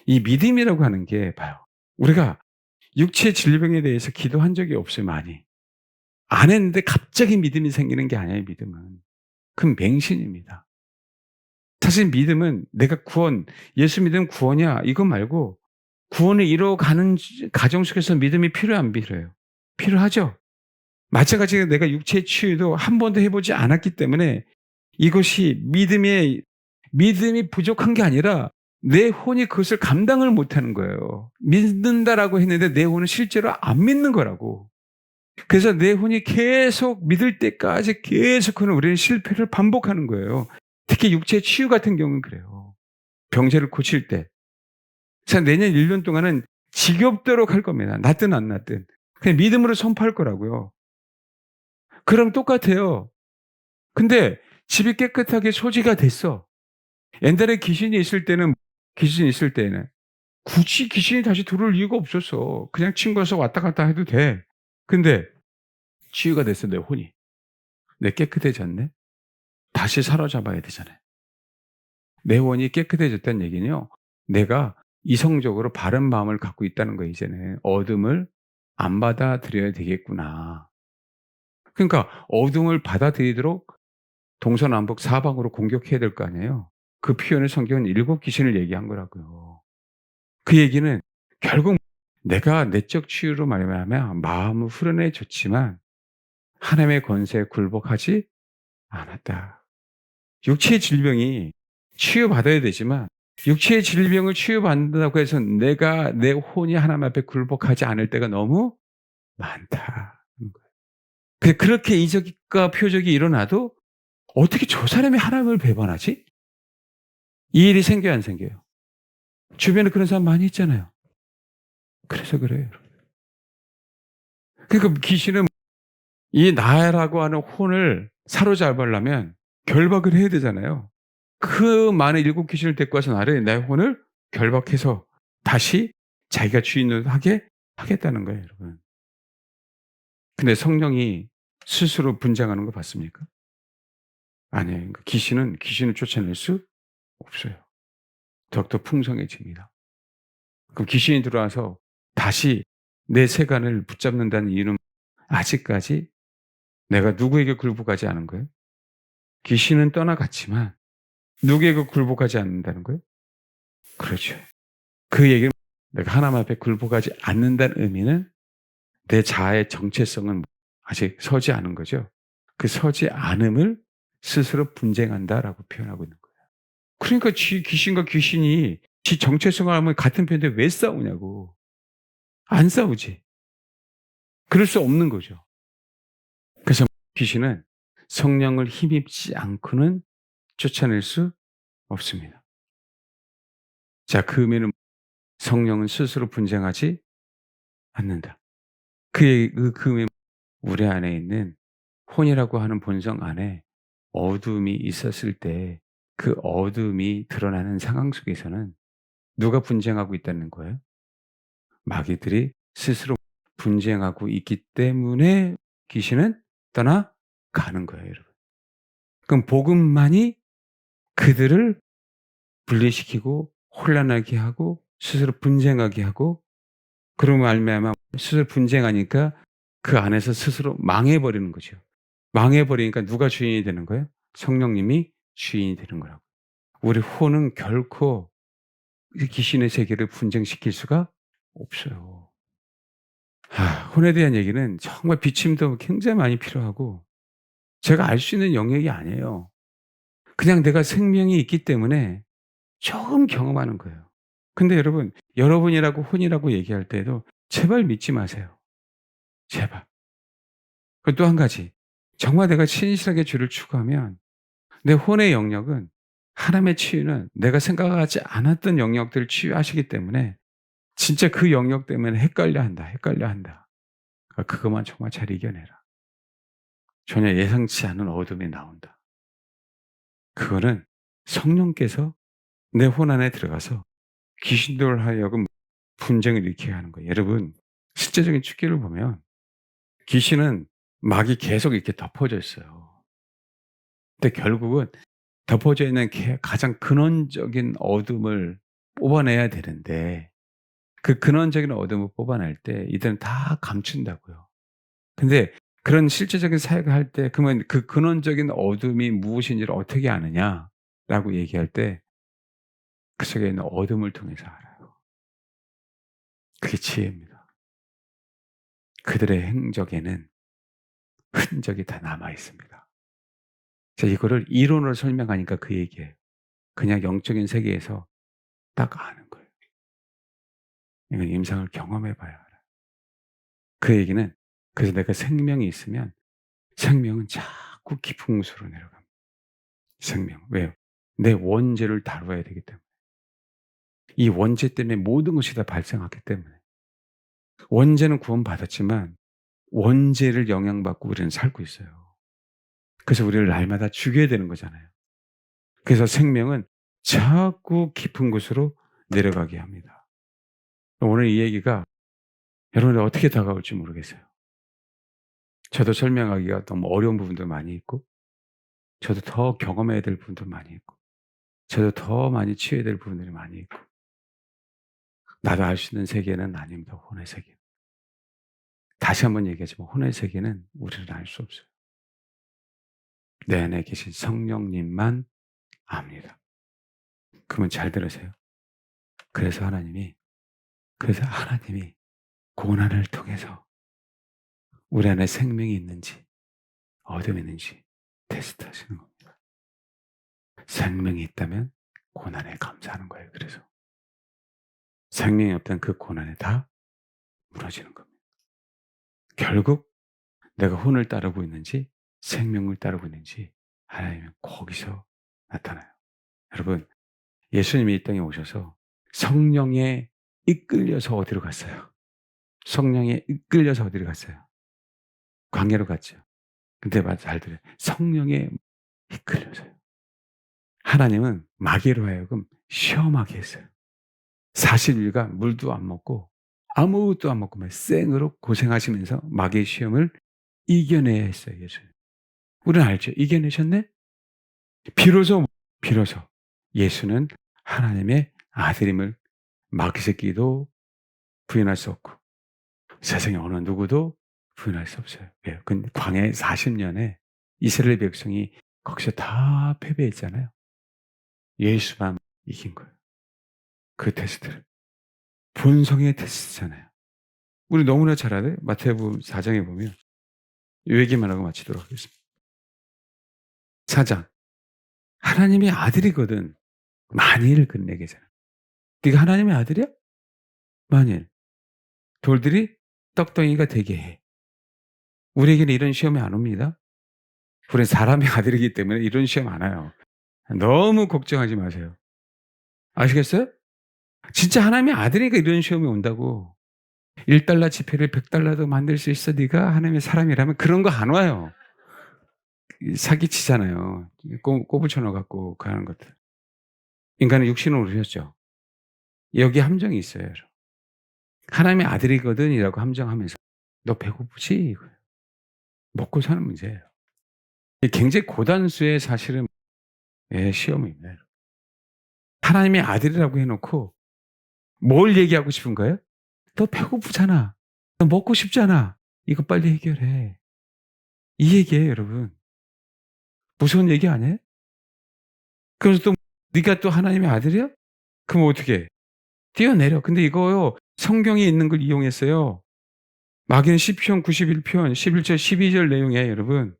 이 믿음이라고 하는 게 봐요. 우리가 육체 질병에 대해서 기도한 적이 없어요, 많이. 안 했는데 갑자기 믿음이 생기는 게 아니에요, 믿음은. 그건 맹신입니다. 사실 믿음은 내가 예수 믿으면 구원이야. 이거 말고 구원을 이루어가는 과정 속에서 믿음이 필요해요, 안 필요해요? 필요하죠. 마찬가지로 내가 육체의 치유도 한 번도 해보지 않았기 때문에 이것이 믿음이 부족한 게 아니라 내 혼이 그것을 감당을 못하는 거예요. 믿는다라고 했는데 내 혼은 실제로 안 믿는 거라고. 그래서 내 혼이 계속 믿을 때까지 계속하는 우리는 실패를 반복하는 거예요. 특히 육체 치유 같은 경우는 그래요. 병자를 고칠 때. 자, 내년 1년 동안은 지겹도록 할 겁니다. 낫든 안 낫든. 그냥 믿음으로 선포할 거라고요. 그럼 똑같아요. 근데 집이 깨끗하게 소지가 됐어. 옛날에 귀신이 있을 때는 굳이 귀신이 다시 들어올 이유가 없었어. 그냥 친구여서 왔다 갔다 해도 돼. 근데 치유가 됐어, 내 혼이. 내 깨끗해졌네? 다시 사로잡아야 되잖아요. 내 혼이 깨끗해졌다는 얘기는요. 내가 이성적으로 바른 마음을 갖고 있다는 거예요, 이제는. 어둠을 안 받아들여야 되겠구나. 그러니까 어둠을 받아들이도록 동서남북 사방으로 공격해야 될 거 아니에요. 그 표현을 성경은 일곱 귀신을 얘기한 거라고요. 그 얘기는 결국 내가 내적 치유로 말미암아 마음을 후련해졌지만 하나님의 권세에 굴복하지 않았다. 육체의 질병이 치유받아야 되지만 육체의 질병을 치유받는다고 해서 내가 내 혼이 하나님 앞에 굴복하지 않을 때가 너무 많다. 그렇게 이적과 표적이 일어나도 어떻게 저 사람이 하나님을 배반하지? 이 일이 생겨요, 안 생겨요? 주변에 그런 사람 많이 있잖아요. 그래서 그래요. 그러니까 귀신은 이 나라고 하는 혼을 사로잡으려면 결박을 해야 되잖아요. 그 많은 일곱 귀신을 데리고 와서 나를 내 혼을 결박해서 다시 자기가 주인을 하게 하겠다는 거예요, 여러분. 근데 성령이 스스로 분장하는 거 봤습니까? 아니에요. 그러니까 귀신은 귀신을 쫓아낼 수 없어요. 더욱더 풍성해집니다. 그럼 귀신이 들어와서 다시 내 세간을 붙잡는다는 이유는 아직까지 내가 누구에게 굴복하지 않은 거예요? 귀신은 떠나갔지만 누구에게 굴복하지 않는다는 거예요? 그렇죠. 그 얘기는 내가 하나님 앞에 굴복하지 않는다는 의미는 내 자아의 정체성은 아직 서지 않은 거죠. 그 서지 않음을 스스로 분쟁한다라고 표현하고 있는 거예요. 그러니까 귀신과 귀신이 지 정체성을 하면 같은 편인데 왜 싸우냐고. 안 싸우지. 그럴 수 없는 거죠. 그래서 귀신은 성령을 힘입지 않고는 쫓아낼 수 없습니다. 자, 그 의미는 성령은 스스로 분쟁하지 않는다. 그 우리 안에 있는 혼이라고 하는 본성 안에 어둠이 있었을 때 그 어둠이 드러나는 상황 속에서는 누가 분쟁하고 있다는 거예요? 마귀들이 스스로 분쟁하고 있기 때문에 귀신은 떠나가는 거예요, 여러분. 그럼 복음만이 그들을 분리시키고 혼란하게 하고 스스로 분쟁하게 하고, 그로 말미암아 스스로 분쟁하니까 그 안에서 스스로 망해버리는 거죠. 망해버리니까 누가 주인이 되는 거예요? 성령님이 주인이 되는 거라고. 우리 혼은 결코 이 귀신의 세계를 분쟁시킬 수가 없어요. 혼에 대한 얘기는 정말 비침도 굉장히 많이 필요하고 제가 알 수 있는 영역이 아니에요. 그냥 내가 생명이 있기 때문에 처음 경험하는 거예요. 근데 여러분, 여러분이라고 혼이라고 얘기할 때에도 제발 믿지 마세요. 제발. 그리고 또 한 가지. 정말 내가 신실하게 주를 추구하면 내 혼의 영역은, 하나님의 치유는 내가 생각하지 않았던 영역들을 치유하시기 때문에 진짜 그 영역 때문에 헷갈려 한다, 헷갈려 한다. 그것만 정말 잘 이겨내라. 전혀 예상치 않은 어둠이 나온다. 그거는 성령께서 내 혼 안에 들어가서 귀신들 하여금 분쟁을 일으키게 하는 거예요. 여러분, 실제적인 축기를 보면 귀신은 막이 계속 이렇게 덮어져 있어요. 근데 결국은 덮어져 있는 가장 근원적인 어둠을 뽑아내야 되는데 그 근원적인 어둠을 뽑아낼 때 이들은 다 감춘다고요. 근데 그런 실제적인 사역을 할 때 그러면 그 근원적인 어둠이 무엇인지를 어떻게 아느냐라고 얘기할 때 그 속에 있는 어둠을 통해서 알아요. 그게 지혜입니다. 그들의 행적에는 흔적이 다 남아 있습니다. 자, 이거를 이론으로 설명하니까 그 얘기예요. 그냥 영적인 세계에서 딱 아는 거예요. 이건 임상을 경험해 봐야 알아요. 그 얘기는, 그래서 내가 생명이 있으면 생명은 자꾸 깊은 곳으로 내려갑니다. 생명. 왜요? 내 원죄를 다루어야 되기 때문에. 이 원죄 때문에 모든 것이 다 발생하기 때문에. 원죄는 구원받았지만 원죄를 영향받고 우리는 살고 있어요. 그래서 우리를 날마다 죽여야 되는 거잖아요. 그래서 생명은 자꾸 깊은 곳으로 내려가게 합니다. 오늘 이 얘기가 여러분들 어떻게 다가올지 모르겠어요. 저도 설명하기가 너무 어려운 부분도 많이 있고, 저도 더 경험해야 될 부분도 많이 있고, 저도 더 많이 치유해야 될 부분들이 많이 있고, 나도 알 수 있는 세계는 아닙니다. 혼의 세계. 다시 한번 얘기하지만 혼의 세계는 우리는 알 수 없어요. 내 안에 계신 성령님만 압니다. 그러면 잘 들으세요. 그래서 하나님이 고난을 통해서 우리 안에 생명이 있는지 어둠이 있는지 테스트하시는 겁니다. 생명이 있다면 고난에 감사하는 거예요. 그래서 생명이 없다면 그 고난에 다 무너지는 겁니다. 결국 내가 혼을 따르고 있는지 생명을 따르고 있는지 하나님은 거기서 나타나요. 여러분, 예수님이 이 땅에 오셔서 성령에 이끌려서 어디로 갔어요? 성령에 이끌려서 어디로 갔어요? 광야로 갔죠. 근데 잘 들어요. 성령에 이끌려서요. 하나님은 마귀로 하여금 시험하게 했어요. 40일간 물도 안 먹고 아무것도 안 먹고 생으로 고생하시면서 마귀의 시험을 이겨내야 했어요. 예수님. 우리는 알죠. 이겨내셨네? 비로소 예수는 하나님의 아들임을 마귀 새끼도 부인할 수 없고 세상에 어느 누구도 부인할 수 없어요. 왜요? 근데 광야 40년에 이스라엘 백성이 거기서 다 패배했잖아요. 예수만 이긴 거예요. 그 테스트를. 본성의 테스트잖아요. 우리 너무나 잘 알아요. 마태복음 4장에 보면 이 얘기만 하고 마치도록 하겠습니다. 4장. 하나님의 아들이거든. 만일 끝내게잖아. 네가 하나님의 아들이야? 만일 돌들이 떡덩이가 되게 해. 우리에게는 이런 시험이 안 옵니다. 우리는 사람의 아들이기 때문에 이런 시험 안 와요. 너무 걱정하지 마세요. 아시겠어요? 진짜 하나님의 아들이니까 이런 시험이 온다고. $1 지폐를 $100도 만들 수 있어 네가 하나님의 사람이라면 그런 거 안 와요. 사기치잖아요. 꼬부쳐 넣어 갖고 가는 것들. 인간은 육신으로 오셨죠. 여기에 함정이 있어요 여러분. 하나님의 아들이거든이라고 함정하면서 "너 배고프지?" 이거예요. 먹고 사는 문제예요. 이 굉장히 고단수의 사실은 시험입니다 여러분. 하나님의 아들이라고 해 놓고 뭘 얘기하고 싶은 거예요? "너 배고프잖아. 너 먹고 싶잖아. 이거 빨리 해결해." 이 얘기예요 여러분. 무서운 얘기 아니에요? 그래서 또 "네가 또 하나님의 아들이야?" 그럼 어떻게 해? 뛰어내려. 근데 이거요 성경에 있는 걸 이용했어요. 마귀는 시편 91편 11절 12절 내용이에요 여러분.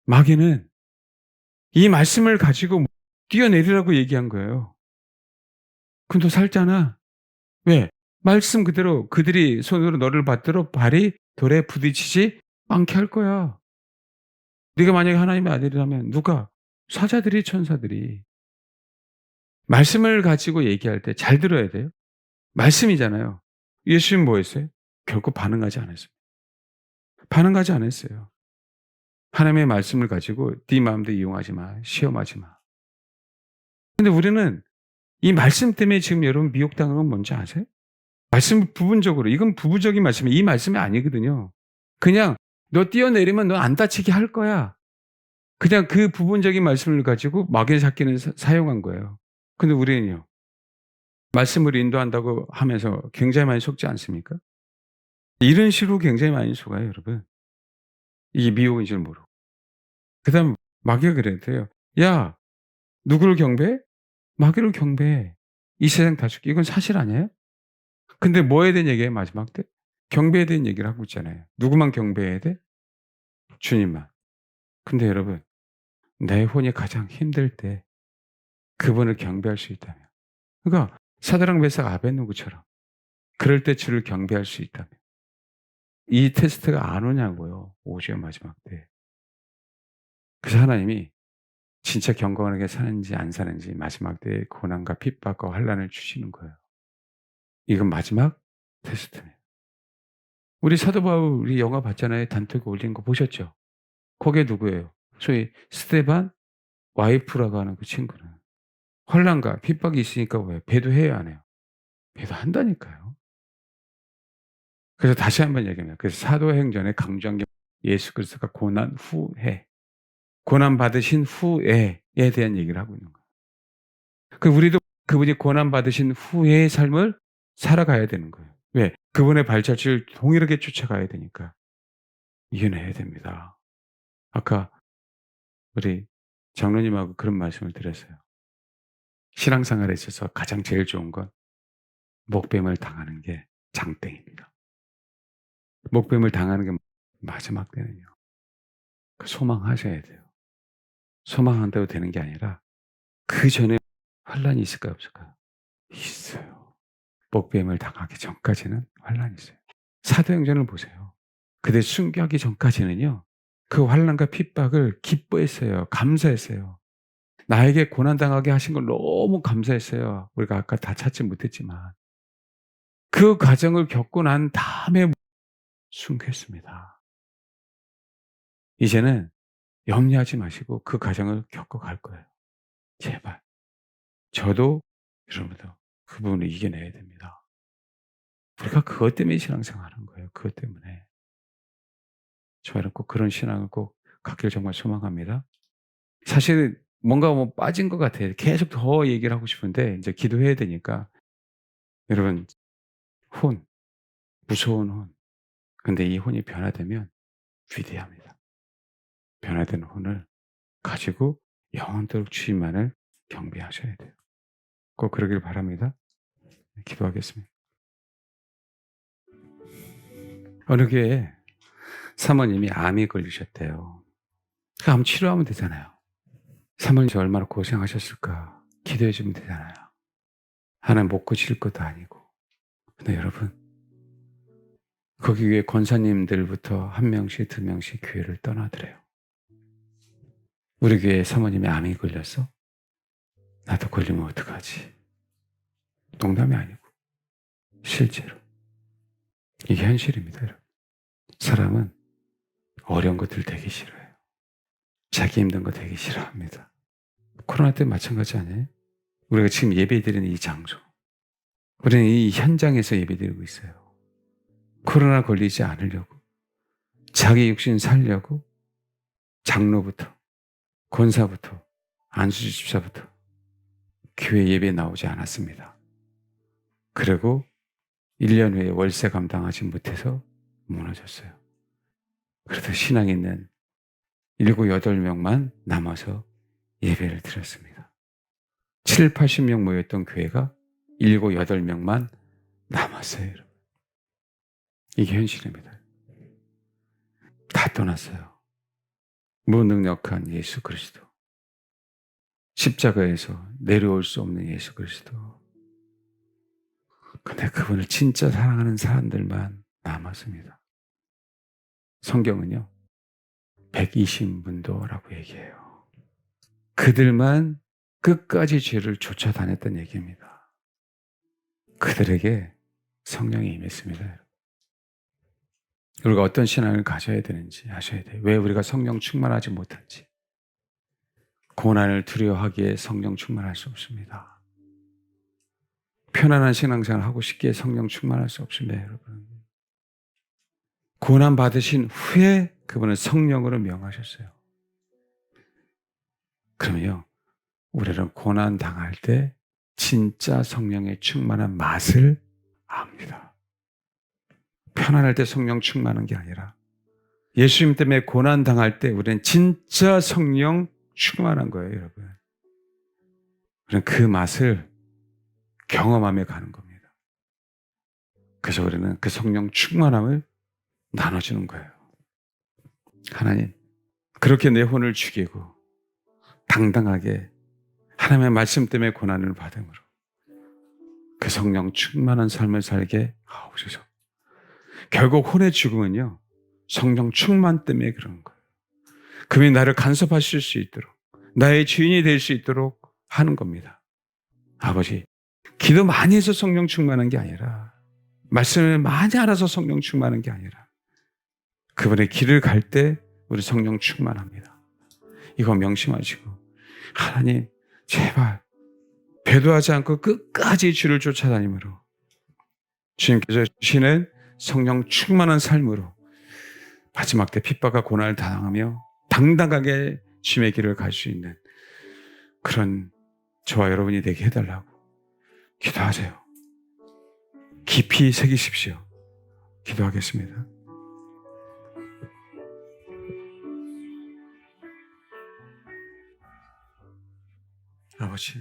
마귀는 이 말씀을 가지고 뛰어내리라고 얘기한 거예요. 그럼 너 살잖아. 왜? 말씀 그대로 그들이 손으로 너를 받들어 발이 돌에 부딪히지 않게 할 거야. 네가 만약에 하나님의 아들이라면 누가? 사자들이 천사들이. 말씀을 가지고 얘기할 때 잘 들어야 돼요. 말씀이잖아요. 예수님은 뭐 했어요? 결코 반응하지 않았어요. 반응하지 않았어요. 하나님의 말씀을 가지고 네 마음대로 이용하지 마. 시험하지 마. 근데 우리는 이 말씀 때문에 지금 여러분 미혹당한 건 뭔지 아세요? 말씀 부분적으로 이건 부부적인 말씀이에요. 이 말씀이 아니거든요. 그냥 "너 뛰어내리면 너 안 다치게 할 거야." 그냥 그 부분적인 말씀을 가지고 마귀의 잡기는 사용한 거예요. 근데 우리는요. 말씀을 인도한다고 하면서 굉장히 많이 속지 않습니까? 이런 식으로 굉장히 많이 속아요 여러분. 이게 미혹인 줄 모르고. 그다음 마귀가 그랬대요. "야 누구를 경배해? 마귀를 경배해. 이 세상 다 줄게." 이건 사실 아니에요? 근데 뭐에 대한 얘기예요 마지막 때? 경배에 대한 얘기를 하고 있잖아요. 누구만 경배해야 돼? 주님만. 근데 여러분 내 혼이 가장 힘들 때 그분을 경배할 수 있다면 그러니까 사드락 메삭 아벳느고처럼 그럴 때 주를 경배할 수 있다면 이 테스트가 안 오냐고요. 오죠 마지막 때. 그래서 하나님이 진짜 경건하게 사는지 안 사는지 마지막 때에 고난과 핍박과 환난을 주시는 거예요. 이건 마지막 테스트예요. 우리 사도 바울 우리 영화 봤잖아요. 단톡에 올린 거 보셨죠? 거기에 누구예요? 소위 스데반 와이프라고 하는 그 친구는 환난과 핍박이 있으니까 왜 배도해야 안 해요? 배도한다니까요. 그래서 다시 한번 얘기합니다. 그래서 사도행전에 강조한 게 예수 그리스도가 고난 후에 고난 받으신 후에에 대한 얘기를 하고 있는 거예요. 그 우리도 그분이 고난 받으신 후의 삶을 살아가야 되는 거예요. 왜? 그분의 발자취를 동일하게 쫓아가야 되니까 이겨내야 됩니다. 아까 우리 장로님하고 그런 말씀을 드렸어요. 신앙생활에 있어서 가장 제일 좋은 건 목뱀을 당하는 게 장땡입니다. 목뱀을 당하는 게 마지막 때는요. 그 소망하셔야 돼요. 소망한다고 되는 게 아니라 그 전에 환란이 있을까요, 없을까요? 있어요. 목뱀을 당하기 전까지는 환란이 있어요. 사도행전을 보세요. 그들 순교하기 전까지는요. 그 환난과 핍박을 기뻐했어요. 감사했어요. 나에게 고난당하게 하신 걸 너무 감사했어요. 우리가 아까 다 찾지 못했지만. 그 과정을 겪고 난 다음에 순교했습니다. 이제는 염려하지 마시고 그 과정을 겪어갈 거예요. 제발. 저도 여러분도 그 부분을 이겨내야 됩니다. 우리가 그것 때문에 신앙생활하는 거예요. 그것 때문에. 저는 꼭 그런 신앙을 꼭 갖길 정말 소망합니다. 사실 뭔가 뭐 빠진 것 같아요. 계속 더 얘기를 하고 싶은데 이제 기도해야 되니까. 여러분 혼, 무서운 혼. 근데 이 혼이 변화되면 위대합니다. 변화된 혼을 가지고 영원토록 주님만을 경배하셔야 돼요. 꼭 그러길 바랍니다. 네, 기도하겠습니다. 어느 교회에 사모님이 암이 걸리셨대요. 그 암 치료하면 되잖아요. 사모님 저 얼마나 고생하셨을까 기도해 주면 되잖아요. 하나님 못 고칠 것도 아니고. 근데 여러분 거기 위에 권사님들부터 한 명씩 두 명씩 교회를 떠나더래요. 우리 교회 사모님이 암이 걸렸어? 나도 걸리면 어떡하지? 농담이 아니고 실제로. 이게 현실입니다, 여러분. 사람은 어려운 것들 되게 싫어해요. 자기 힘든 거 되게 싫어합니다. 코로나 때 마찬가지 아니에요? 우리가 지금 예배드리는 이 장소, 우리는 이 현장에서 예배드리고 있어요. 코로나 걸리지 않으려고, 자기 육신 살려고 장로부터, 권사부터, 안수지 집사부터 교회 예배에 나오지 않았습니다. 그리고 1년 후에 월세 감당하지 못해서 무너졌어요. 그래도 신앙 있는 7, 8명만 남아서 예배를 드렸습니다. 7, 80명 모였던 교회가 7, 8명만 남았어요, 여러분. 이게 현실입니다. 다 떠났어요. 무능력한 예수 그리스도. 십자가에서 내려올 수 없는 예수 그리스도. 근데 그분을 진짜 사랑하는 사람들만 남았습니다. 성경은요, 120문도라고 얘기해요. 그들만 끝까지 죄를 쫓아다녔던 얘기입니다. 그들에게 성령이 임했습니다. 우리가 어떤 신앙을 가져야 되는지 아셔야 돼요. 왜 우리가 성령 충만하지 못한지. 고난을 두려워하기에 성령 충만할 수 없습니다. 편안한 신앙생활을 하고 싶기에 성령 충만할 수 없습니다, 여러분. 고난 받으신 후에 그분은 성령으로 명하셨어요. 그러면요, 우리는 고난 당할 때 진짜 성령의 충만한 맛을 압니다. 편안할 때 성령 충만한 게 아니라 예수님 때문에 고난 당할 때 우리는 진짜 성령 충만한 거예요, 여러분. 우리는 그 맛을 경험하며 가는 겁니다. 그래서 우리는 그 성령 충만함을 나눠주는 거예요. 하나님, 그렇게 내 혼을 죽이고 당당하게 하나님의 말씀 때문에 고난을 받음으로 그 성령 충만한 삶을 살게 하옵소서. 결국 혼의 죽음은요, 성령 충만 때문에 그런 거예요. 그분이 나를 간섭하실 수 있도록, 나의 주인이 될 수 있도록 하는 겁니다. 아버지, 기도 많이 해서 성령 충만한 게 아니라, 말씀을 많이 알아서 성령 충만한 게 아니라, 그분의 길을 갈 때 우리 성령 충만합니다. 이거 명심하시고, 하나님, 제발 배도하지 않고 끝까지 주를 쫓아다니므로 주님께서 주시는 성령 충만한 삶으로 마지막 때 핍박과 고난을 당하며 당당하게 주님의 길을 갈 수 있는 그런 저와 여러분이 되게 해달라고 기도하세요. 깊이 새기십시오. 기도하겠습니다. 아버지,